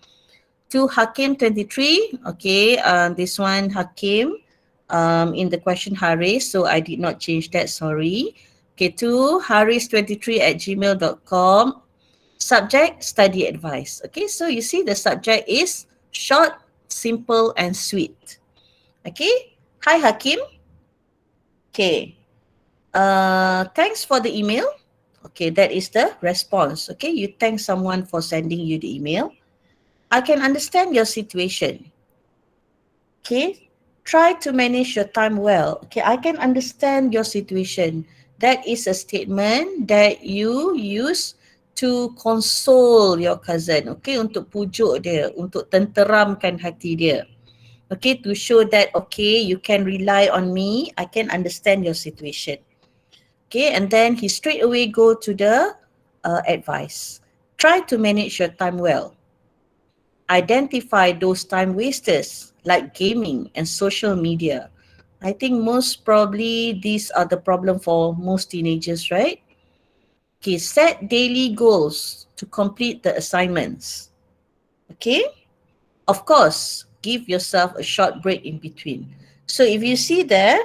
To Hakim 23. Okay, this one Hakim in the question Haris. So I did not change that, sorry. Okay, to haris23@gmail.com. Subject, study advice. Okay, so you see the subject is short, simple and sweet. Okay, hi Hakim. Okay, thanks for the email. Okay, that is the response. Okay, you thank someone for sending you the email. I can understand your situation. Okay, try to manage your time well. Okay, I can understand your situation. That is a statement that you use to console your cousin. Okay, untuk pujuk dia, untuk tenteramkan hati dia. Okay, to show that, okay, you can rely on me. I can understand your situation. Okay, and then he straight away go to the advice. Try to manage your time well. Identify those time wasters like gaming and social media. I think most probably these are the problem for most teenagers, right? Okay, set daily goals to complete the assignments. Okay, of course, give yourself a short break in between. So if you see there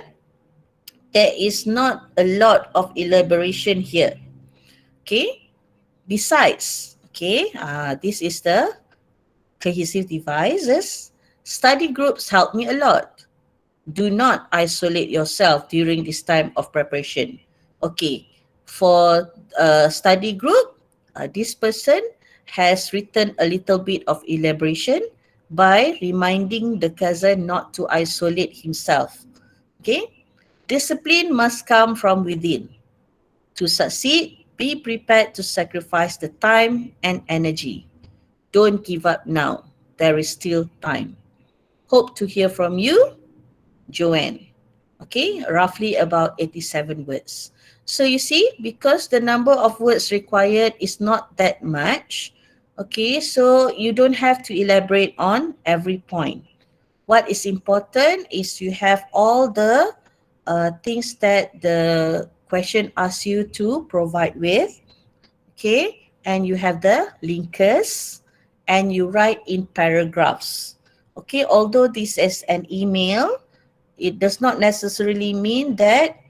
is not a lot of elaboration here. Okay, besides, okay, this is the cohesive devices. Study groups help me a lot. Do not isolate yourself during this time of preparation. Okay, for a study group, this person has written a little bit of elaboration by reminding the cousin not to isolate himself. Okay, discipline must come from within. To succeed, be prepared to sacrifice the time and energy. Don't give up now. There is still time. Hope to hear from you, Joanne. Okay, roughly about 87 words. So you see, because the number of words required is not that much, okay, so you don't have to elaborate on every point. What is important is you have all the things that the question asks you to provide with. Okay, and you have the linkers and you write in paragraphs. Okay, although this is an email, it does not necessarily mean that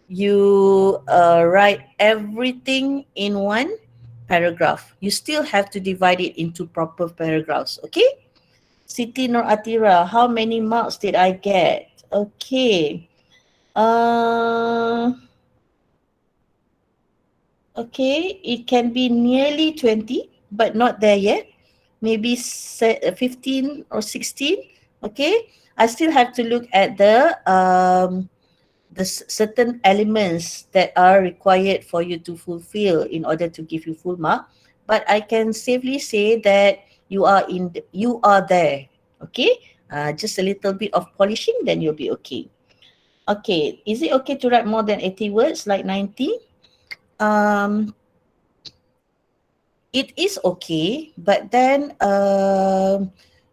you write everything in one paragraph. You still have to divide it into proper paragraphs. Okay, Siti Nur Atira, how many marks did I get? Okay, uh, okay, it can be nearly 20, but not there yet. Maybe 15 or 16. Okay, I still have to look at the certain elements that are required for you to fulfill in order to give you full mark. But I can safely say that you are there. Okay, just a little bit of polishing, then you'll be okay. Okay, is it okay to write more than 80 words, like 90? Um, it is okay, but then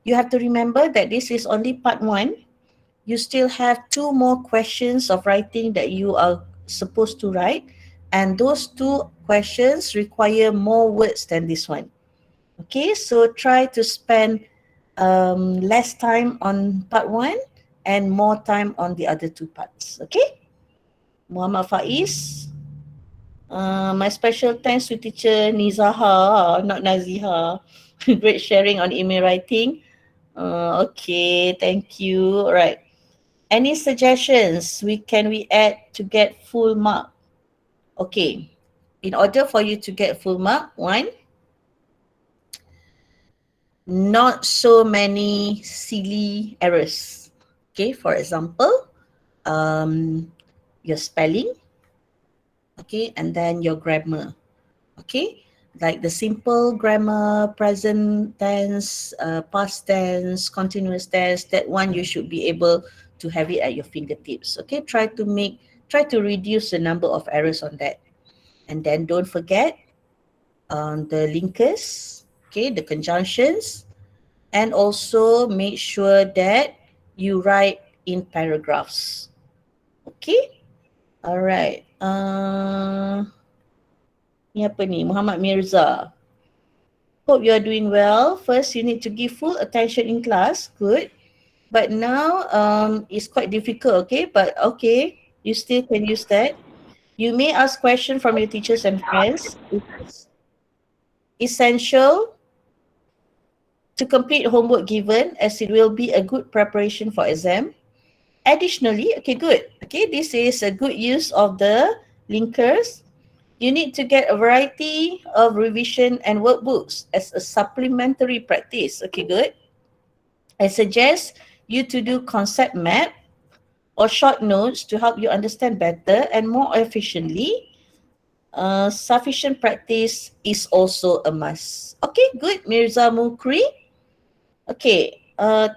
you have to remember that this is only part 1. you still have 2 more questions of writing that you are supposed to write, and those 2 questions require more words than this one. Okay, so try to spend less time on part 1 and more time on the other 2 parts. Okay, Muhammad Faiz. My special thanks to teacher Nizaha, not Naziha. Great sharing on email writing. Okay, thank you. All right. Any suggestions we add to get full mark? Okay. In order for you to get full mark, 1, not so many silly errors. Okay, for example, your spelling, okay, and then your grammar. Okay, like the simple grammar, present tense, past tense, continuous tense, that one you should be able to have it at your fingertips. Okay, try to reduce the number of errors on that. And then don't forget the linkers, okay, the conjunctions, and also make sure that you write in paragraphs. Okay, all right. Ni apa ni? Muhammad Mirza. Hope you are doing well. First, you need to give full attention in class. Good. But now it's quite difficult, okay? But okay, you still can use that. You may ask questions from your teachers and friends. It's essential to complete homework given, as it will be a good preparation for exam. Additionally, okay, good. Okay, this is a good use of the linkers. You need to get a variety of revision and workbooks as a supplementary practice. Okay, good. I suggest you to do concept map or short notes to help you understand better and more efficiently. Sufficient practice is also a must. Okay, good. Mirza Mukri. Okay,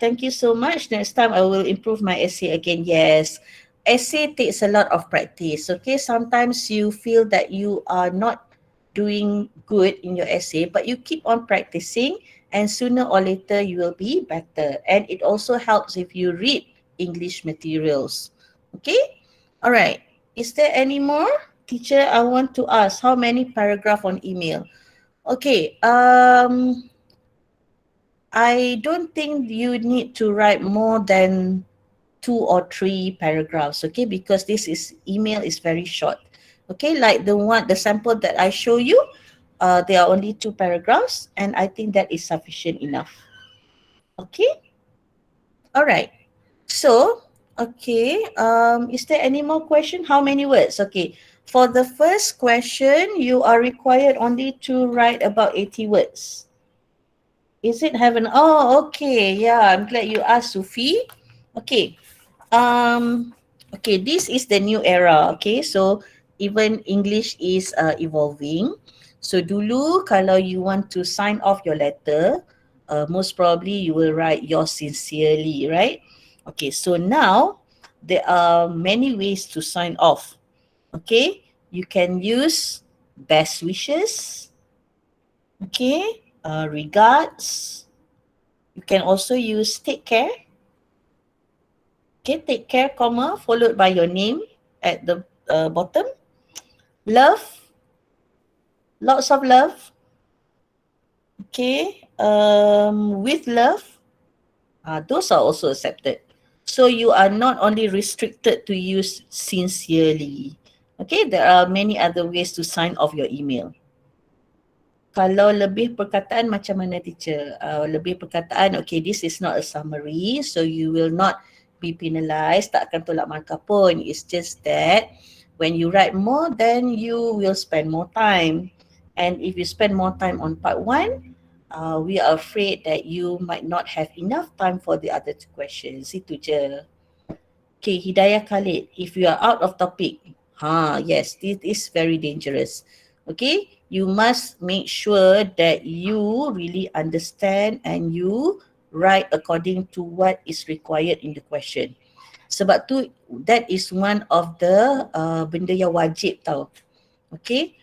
thank you so much. Next time I will improve my essay again. Yes, essay takes a lot of practice. Okay, sometimes you feel that you are not doing good in your essay, but you keep on practicing, and sooner or later you will be better. And it also helps if you read English materials. Okay, all right. Is there any more? Teacher, I want to ask, how many paragraph on email? Okay, I don't think you need to write more than 2 or 3 paragraphs, okay? Because this is email is very short. Okay, like the sample that I show you, there are only 2 paragraphs, and I think that is sufficient enough. Okay, all right. So, okay, is there any more question? How many words? Okay, for the first question, you are required only to write about 80 words. Is it heaven? Oh, okay. Yeah, I'm glad you asked, Sufi. Okay. Okay, this is the new era. Okay, so even English is evolving. So dulu, kalau you want to sign off your letter, most probably you will write yours sincerely, right? Okay, so now there are many ways to sign off. Okay, you can use best wishes. Okay, regards. You can also use take care. Okay, take care, comma, followed by your name at the bottom. Love, lots of love. Okay, with love. Those are also accepted. So you are not only restricted to use sincerely. Okay, there are many other ways to sign off your email. Kalau lebih perkataan macam mana, teacher? Lebih perkataan, okay, this is not a summary, so you will not be penalized, tak akan tolak markah pun. It's just that when you write more, then you will spend more time. And if you spend more time on part 1, we are afraid that you might not have enough time for the other 2 questions. Itu je. Okay, Hidayah Khalid, if you are out of topic, yes, this is very dangerous. Okay, you must make sure that you really understand and you write according to what is required in the question. Sebab tu, that is one of the benda yang wajib tau. Okay,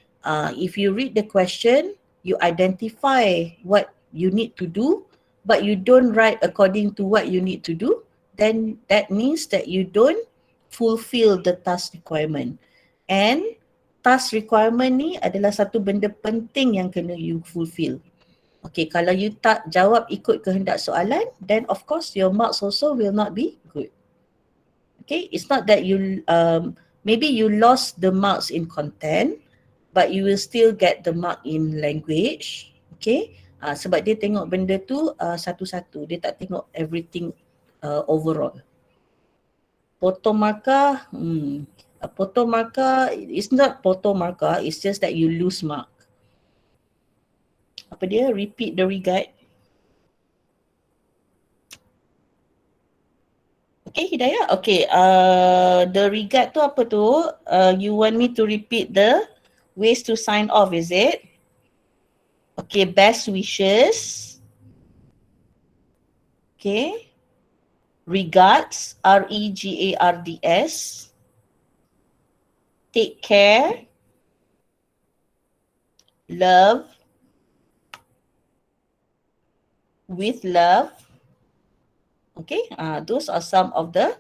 if you read the question, you identify what you need to do, but you don't write according to what you need to do, then that means that you don't fulfill the task requirement. And task requirement ni adalah satu benda penting yang kena you fulfill. Okay, kalau you tak jawab ikut kehendak soalan, then of course your marks also will not be good. Okay, it's not that you maybe you lost the marks in content, but you will still get the mark in language. Okay, sebab dia tengok benda tu satu-satu, dia tak tengok everything overall. Potong markah, potong markah, it's not potong markah, it's just that you lose mark. Apa dia? Repeat the regard. Okay, Hidayah. Okay, the regard tu apa tu? You want me to repeat the ways to sign off, is it? Okay, best wishes. Okay. Regards, R-E-G-A-R-D-S. Take care. Love. With love. Okay, those are some of the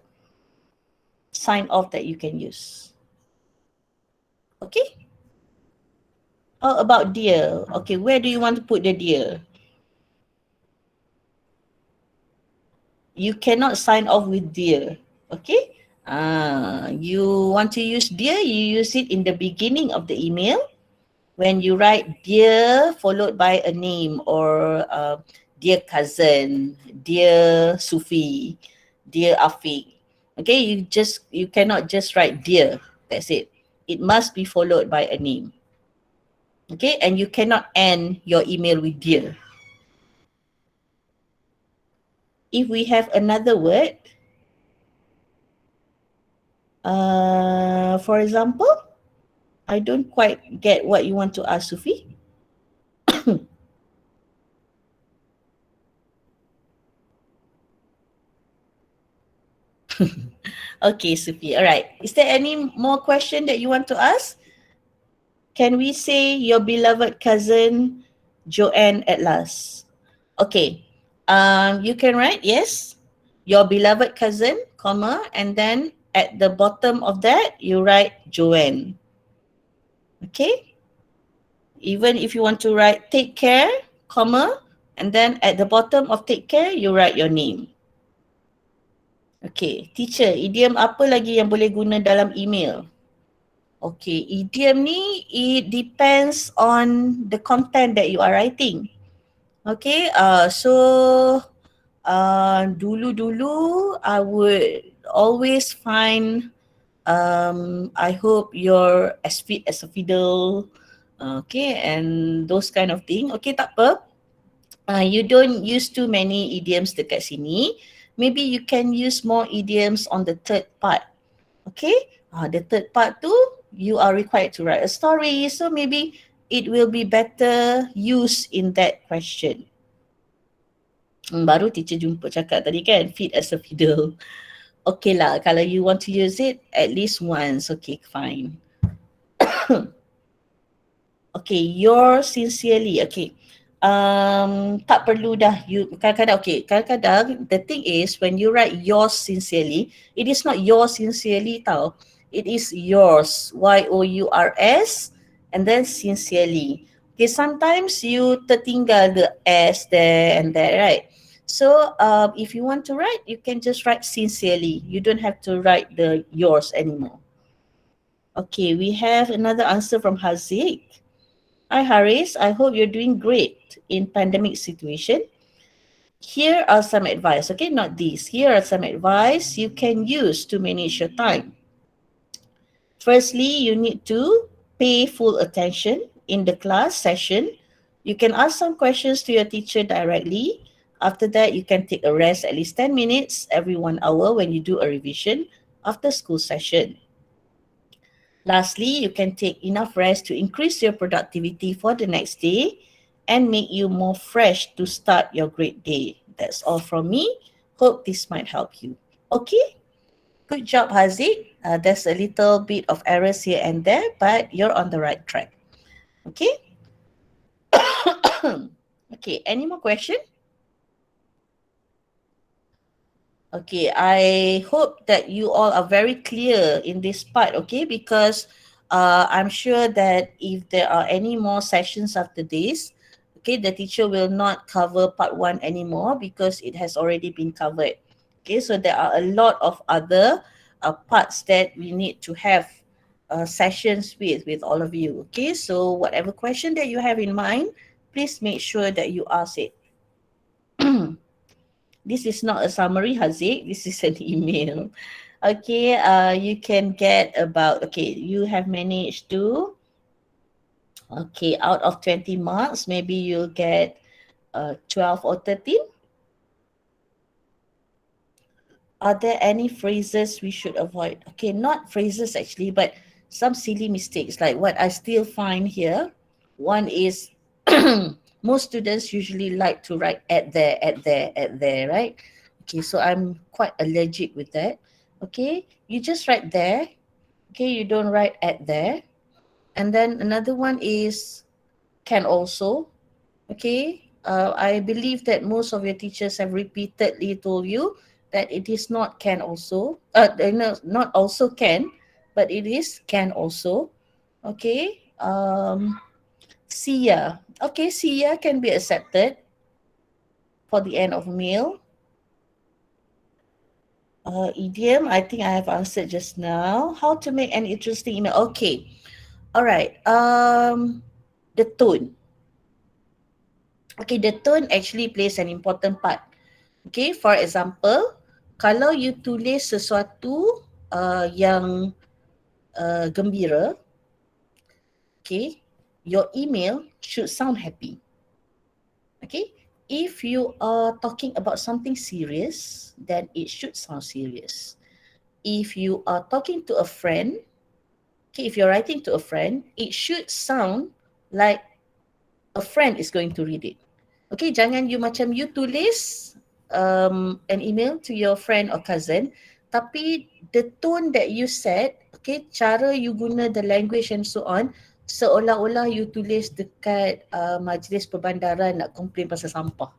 sign off that you can use. Okay. How about dear? Okay, where do you want to put the dear? You cannot sign off with dear. Okay. You want to use dear, you use it in the beginning of the email. When you write dear followed by a name or dear cousin, dear Sufi, dear Afiq. Okay, you cannot just write dear. That's it. It must be followed by a name. Okay, and you cannot end your email with dear. If we have another word, for example, I don't quite get what you want to ask, Sufi. Okay, Sufi. All right. Is there any more question that you want to ask? Can we say your beloved cousin Joanne at last? Okay. You can write yes, your beloved cousin, comma, and then at the bottom of that you write Joanne. Okay. Even if you want to write take care, comma, and then at the bottom of take care you write your name. Okay, teacher, idiom apa lagi yang boleh guna dalam email? Okay, idiom ni it depends on the content that you are writing. Okay, so dulu-dulu I would always find I hope you're as fit as a fiddle. Okay, and those kind of thing. Okay, tak apa. You don't use too many idioms dekat sini. Maybe you can use more idioms on the third part. Okay, the third part tu you are required to write a story, so maybe it will be better used in that question. Baru teacher jumpa cakap tadi kan, fit as a fiddle. Okay lah, kalau you want to use it at least once, okay, fine. Okay, yours sincerely, okay. Tak perlu dah you kadang-kadang, okay, kadang-kadang the thing is when you write yours sincerely, it is not yours sincerely tau, it is yours, Y-O-U-R-S, and then sincerely. Okay, sometimes you tertinggal the S there and there, right? So if you want to write, you can just write sincerely, you don't have to write the yours anymore. Okay, we have another answer from Haziq. Hi Haris, I hope you're doing great in pandemic situation. Here are some advice, okay, not these. Here are some advice you can use to manage your time. Firstly, you need to pay full attention in the class session. You can ask some questions to your teacher directly. After that, you can take a rest at least 10 minutes every 1 hour when you do a revision after school session. Lastly, you can take enough rest to increase your productivity for the next day and make you more fresh to start your great day. That's all from me. Hope this might help you. Okay? Good job, Haziq. There's a little bit of errors here and there, but you're on the right track. Okay? Okay, any more questions? Okay, I hope that you all are very clear in this part, okay? Because I'm sure that if there are any more sessions after this, okay, the teacher will not cover part one anymore because it has already been covered. Okay, so there are a lot of other parts that we need to have sessions with all of you. Okay, so whatever question that you have in mind, please make sure that you ask it. This is not a summary, Haziq. This is an email. Okay, you can get about, okay, you have managed to, okay, out of 20 marks, maybe you'll get 12 or 13. Are there any phrases we should avoid? Okay, not phrases actually, but some silly mistakes like what I still find here. One is most students usually like to write at there, at there, at there, right? Okay, so I'm quite allergic with that. Okay, you just write there. Okay, you don't write at there. And then another one is can also. Okay, I believe that most of your teachers have repeatedly told you that it is not can also, no, not also can, but it is can also. Okay, see ya. Okay, see ya can be accepted for the end of a meal. Idiom, I think I have answered just now. How to make an interesting email? Okay, all right. The tone. Okay, the tone actually plays an important part. Okay, for example, kalau you tulis sesuatu yang gembira, okay, your email should sound happy. Okay, if you are talking about something serious, then it should sound serious. If you are talking to a friend, okay, if you're writing to a friend, it should sound like a friend is going to read it. Okay, jangan you macam you tulis an email to your friend or cousin, tapi the tone that you set, okay, cara you guna the language and so on, seolah-olah you tulis dekat majlis perbandaran nak complain pasal sampah.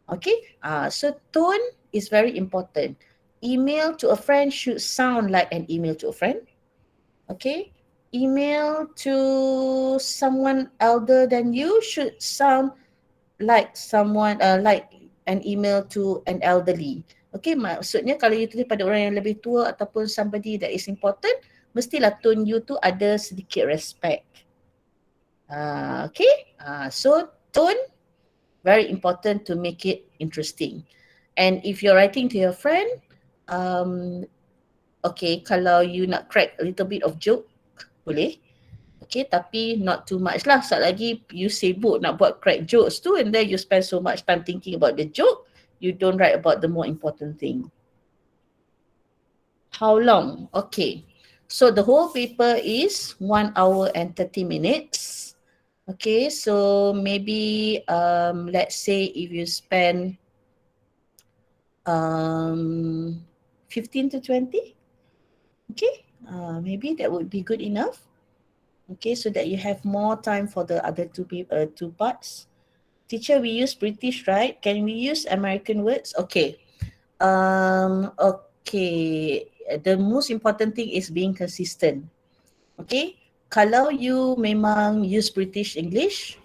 Okay, so tone is very important. Email to a friend should sound like an email to a friend. Okay, email to someone elder than you should sound like someone like an email to an elderly. Okay, maksudnya kalau you tulis pada orang yang lebih tua ataupun somebody that is important, mestilah tone you tu ada sedikit respect. Okay, so tone very important to make it interesting. And if you're writing to your friend, okay, kalau you nak crack a little bit of joke, boleh. Okay, tapi not too much lah. Sekali lagi you sibuk nak buat crack jokes tu and then you spend so much time thinking about the joke, you don't write about the more important thing. How long? Okay. So the whole paper is 1 hour and 30 minutes. Okay, so maybe let's say if you spend 15 to 20, okay, maybe that would be good enough. Okay, so that you have more time for the other two parts. Teacher, we use British, right? Can we use American words? Okay. Okay. The most important thing is being consistent. Okay. Kalau you memang use British English,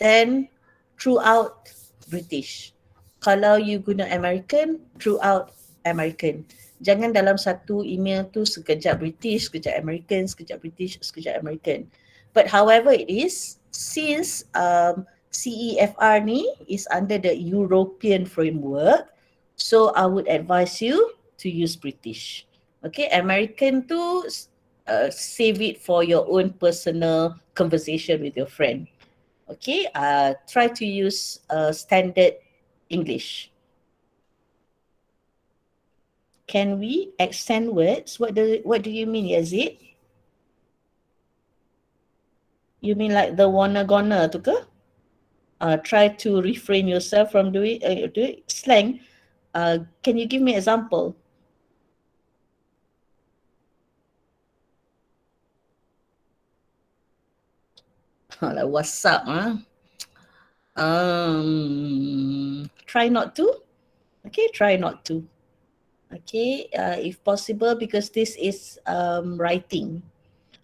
then throughout British. Kalau you guna American, throughout American. Jangan dalam satu email tu sekejap British, sekejap American, sekejap British, sekejap American. But however it is, since CEFR ni is under the European framework, so I would advise you to use British. Okay, American tu save it for your own personal conversation with your friend. Okay, try to use standard English. Can we extend words? What do you mean, Yazid? You mean like the wanna gonna tu ke? Try to refrain yourself from doing slang. Can you give me an example? Like what's up, huh? Try not to. Okay, try not to. Okay, if possible, because this is writing.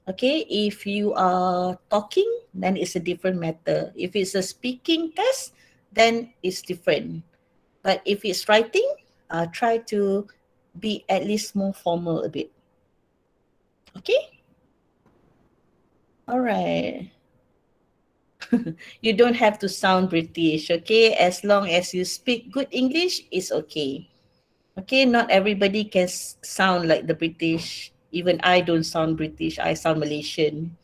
Okay, if you are talking, then it's a different matter. If it's a speaking test, then it's different. But if it's writing, try to be at least more formal a bit. Okay? All right. You don't have to sound British, okay? As long as you speak good English, it's okay. Okay, not everybody can sound like the British. Even I don't sound British, I sound Malaysian.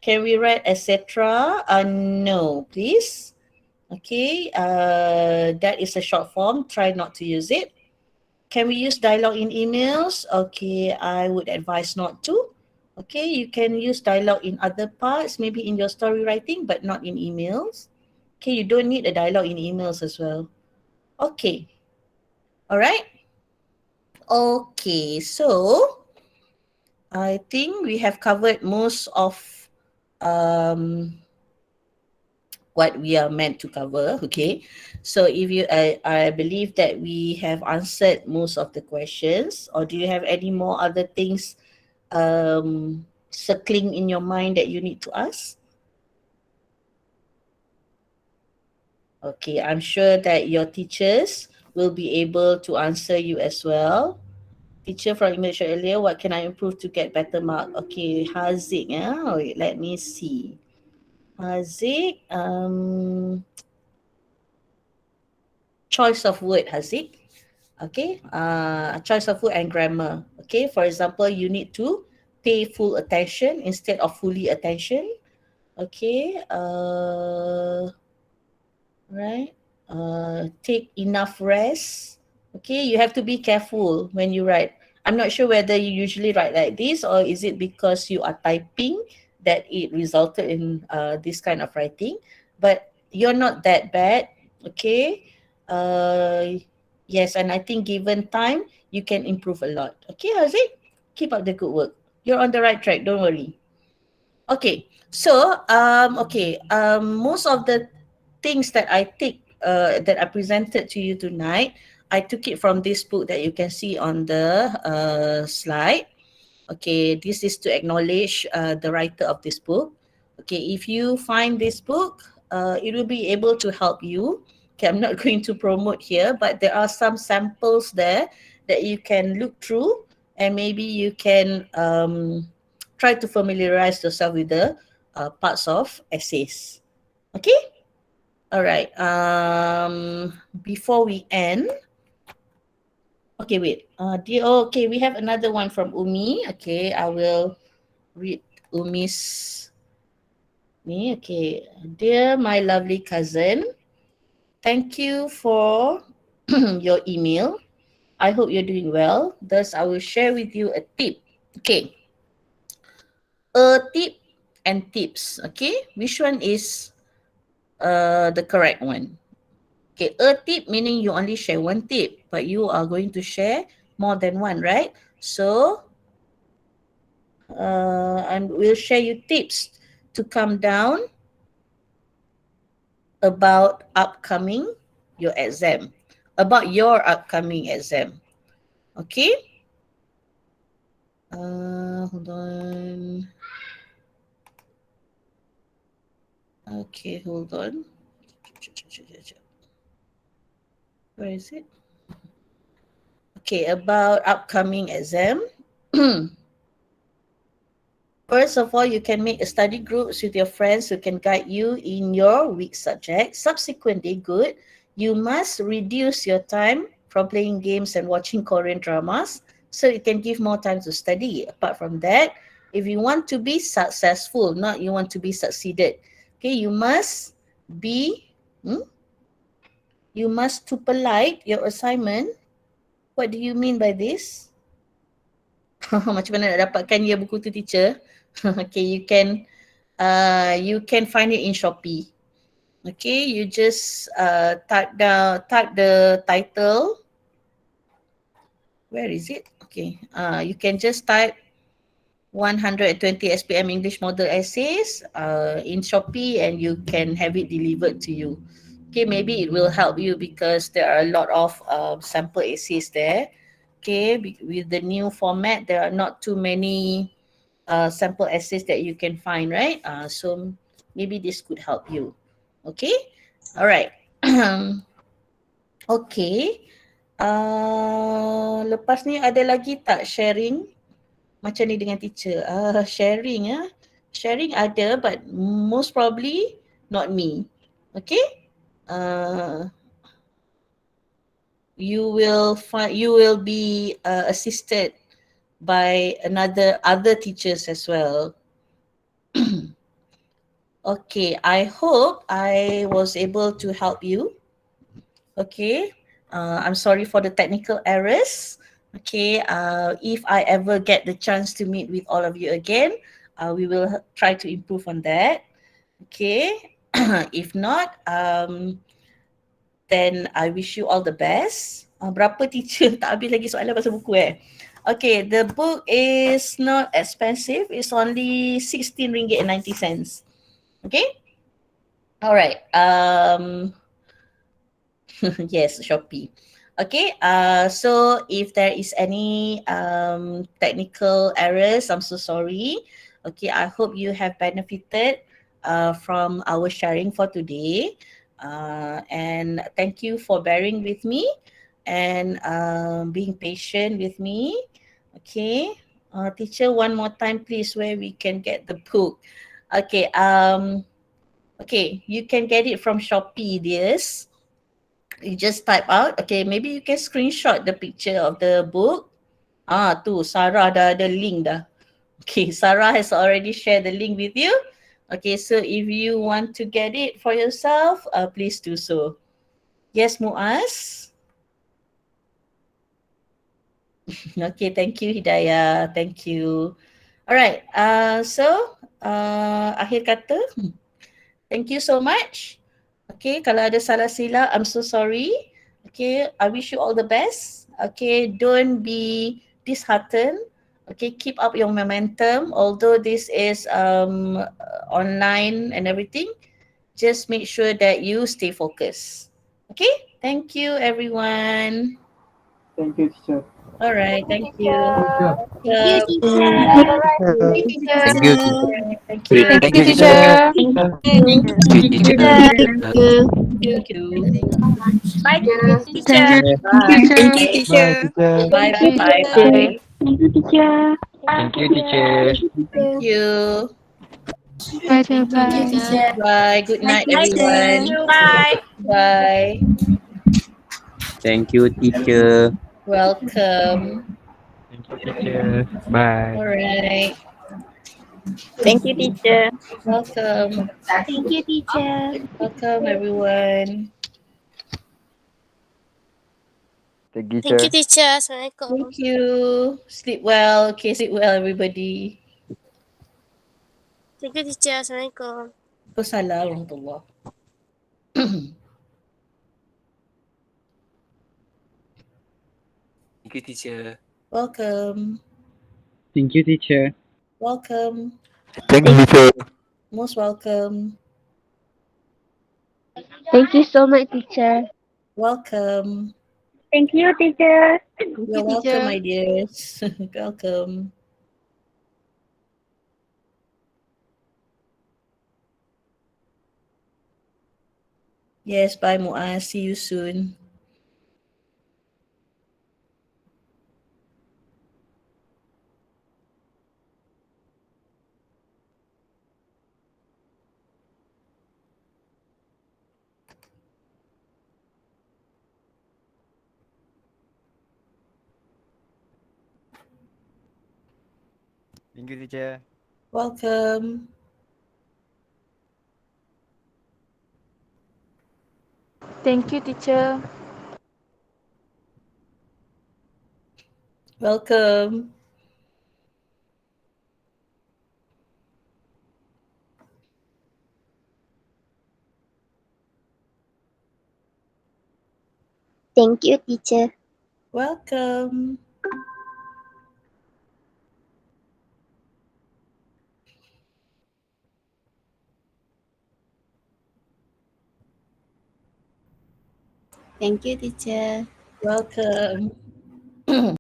Can we write etc.? No, please. Okay, that is a short form. Try not to use it. Can we use dialogue in emails? Okay, I would advise not to. Okay, you can use dialogue in other parts, maybe in your story writing, but not in emails. Okay, you don't need a dialogue in emails as well. Okay, all right. Okay, so I think we have covered most of um, what we are meant to cover. Okay, so if you, I believe that we have answered most of the questions. Or do you have any more other things circling in your mind that you need to ask? Okay, I'm sure that your teachers will be able to answer you as well. Teacher from English earlier, what can I improve to get better mark? Okay, Haziq, wait, let me see. Haziq, choice of word, Haziq. Okay, choice of word and grammar. Okay, for example, you need to pay full attention instead of fully attention. Okay, right. Take enough rest. Okay, you have to be careful when you write. I'm not sure whether you usually write like this, or is it because you are typing that it resulted in this kind of writing. But you're not that bad. Okay. Yes, and I think given time, you can improve a lot. Okay, Haziq? Keep up the good work. You're on the right track. Don't worry. Okay, so most of the things that I take that I presented to you tonight, I took it from this book that you can see on the slide. Okay, this is to acknowledge the writer of this book. Okay, if you find this book, it will be able to help you. Okay, I'm not going to promote here, but there are some samples there that you can look through, and maybe you can try to familiarize yourself with the parts of essays. Okay? All right. Before we end, okay, wait. Okay, we have another one from Umi. Okay, I will read Umi's me. Okay, dear my lovely cousin, thank you for your email. I hope you're doing well. Thus, I will share with you a tip. Okay, a tip and tips. Okay, which one is the correct one? Okay, a tip meaning you only share one tip, but you are going to share more than one, right? So, and we'll share you tips to come down about upcoming your exam, about your upcoming exam. Okay? Hold on. Okay, hold on. Where is it? Okay, about upcoming exam. First of all, you can make a study groups with your friends who can guide you in your weak subject. Subsequently, good, you must reduce your time from playing games and watching Korean dramas so you can give more time to study. Apart from that, if you want to be successful, not you want to be succeeded, okay, you must be, you must to polite your assignment. What do you mean by this? Macam mana nak dapatkan dia buku tu, teacher? Okay, you can find it in Shopee. Okay, you just type the title. Where is it? Okay, you can just type 120 SPM English Model Essays in Shopee, and you can have it delivered to you. Okay, maybe it will help you because there are a lot of sample essays there. Okay, with the new format, there are not too many sample essays that you can find, right? So maybe this could help you. Okay, all right. Okay. Lepas ni ada lagi tak sharing macam ni dengan teacher? Sharing sharing ada, but most probably not me. Okay. You will be assisted by other teachers as well. Okay, I hope I was able to help you. Okay, I'm sorry for the technical errors. Okay, if I ever get the chance to meet with all of you again, we will try to improve on that. Okay, if not, then I wish you all the best. Berapa teacher tak habis lagi soalan pasal buku Okay, the book is not expensive. It's only RM16.90. Okay? All right. Yes, Shopee. Okay, so if there is any technical errors, I'm so sorry. Okay, I hope you have benefited from our sharing for today. And thank you for bearing with me and being patient with me. Okay, teacher, one more time, please, where we can get the book. Okay, okay, you can get it from Shopee, dears. You just type out. Okay, maybe you can screenshot the picture of the book. Tu Sarah dah ada link dah. Okay, Sarah has already shared the link with you. Okay, so if you want to get it for yourself, please do so. Yes, Muaz. Okay, thank you, Hidayah. Thank you. Alright, so akhir kata, thank you so much. Okay, kalau ada salah silap, I'm so sorry. Okay, I wish you all the best. Okay, don't be disheartened. Okay, keep up your momentum. Although this is online and everything, just make sure that you stay focused. Okay, thank you everyone. Thank you, teacher. All right, thank you. Thank you, teacher. Thank you, teacher. Thank you. Thank you, teacher. Thank you, Thank you, teacher. Thank you. Bye, teacher. Thank you, Bye. Thank you, teacher. Bye, teacher. Bye. Bye. Bye. Bye. Thank you, teacher. Thank you, teacher. Thank you. Bye, Thank you, teacher. Bye. Good night, Bye, everyone. Bye. Bye. Thank you, teacher. Welcome. Thank you, teacher. Bye. All right. Thank you, teacher. Welcome. Thank you, teacher. Welcome, everyone. Thank you, Thank you, teacher. teacher. Assalamualaikum. Thank you. Sleep well. Okay, sleep well, everybody. Thank you, teacher. Assalamualaikum. Assalamualaikum warahmatullahi. Thank you, teacher. Welcome. Thank you, teacher. Welcome. Thank you, teacher. Most welcome. Thank you so much, teacher. Welcome. Thank you, teacher. You're welcome, my dears. Welcome. Yes, bye Muaz. See you soon. Thank you, teacher. Welcome. Thank you, teacher. Welcome. Thank you, teacher. Welcome. Thank you, teacher. Welcome.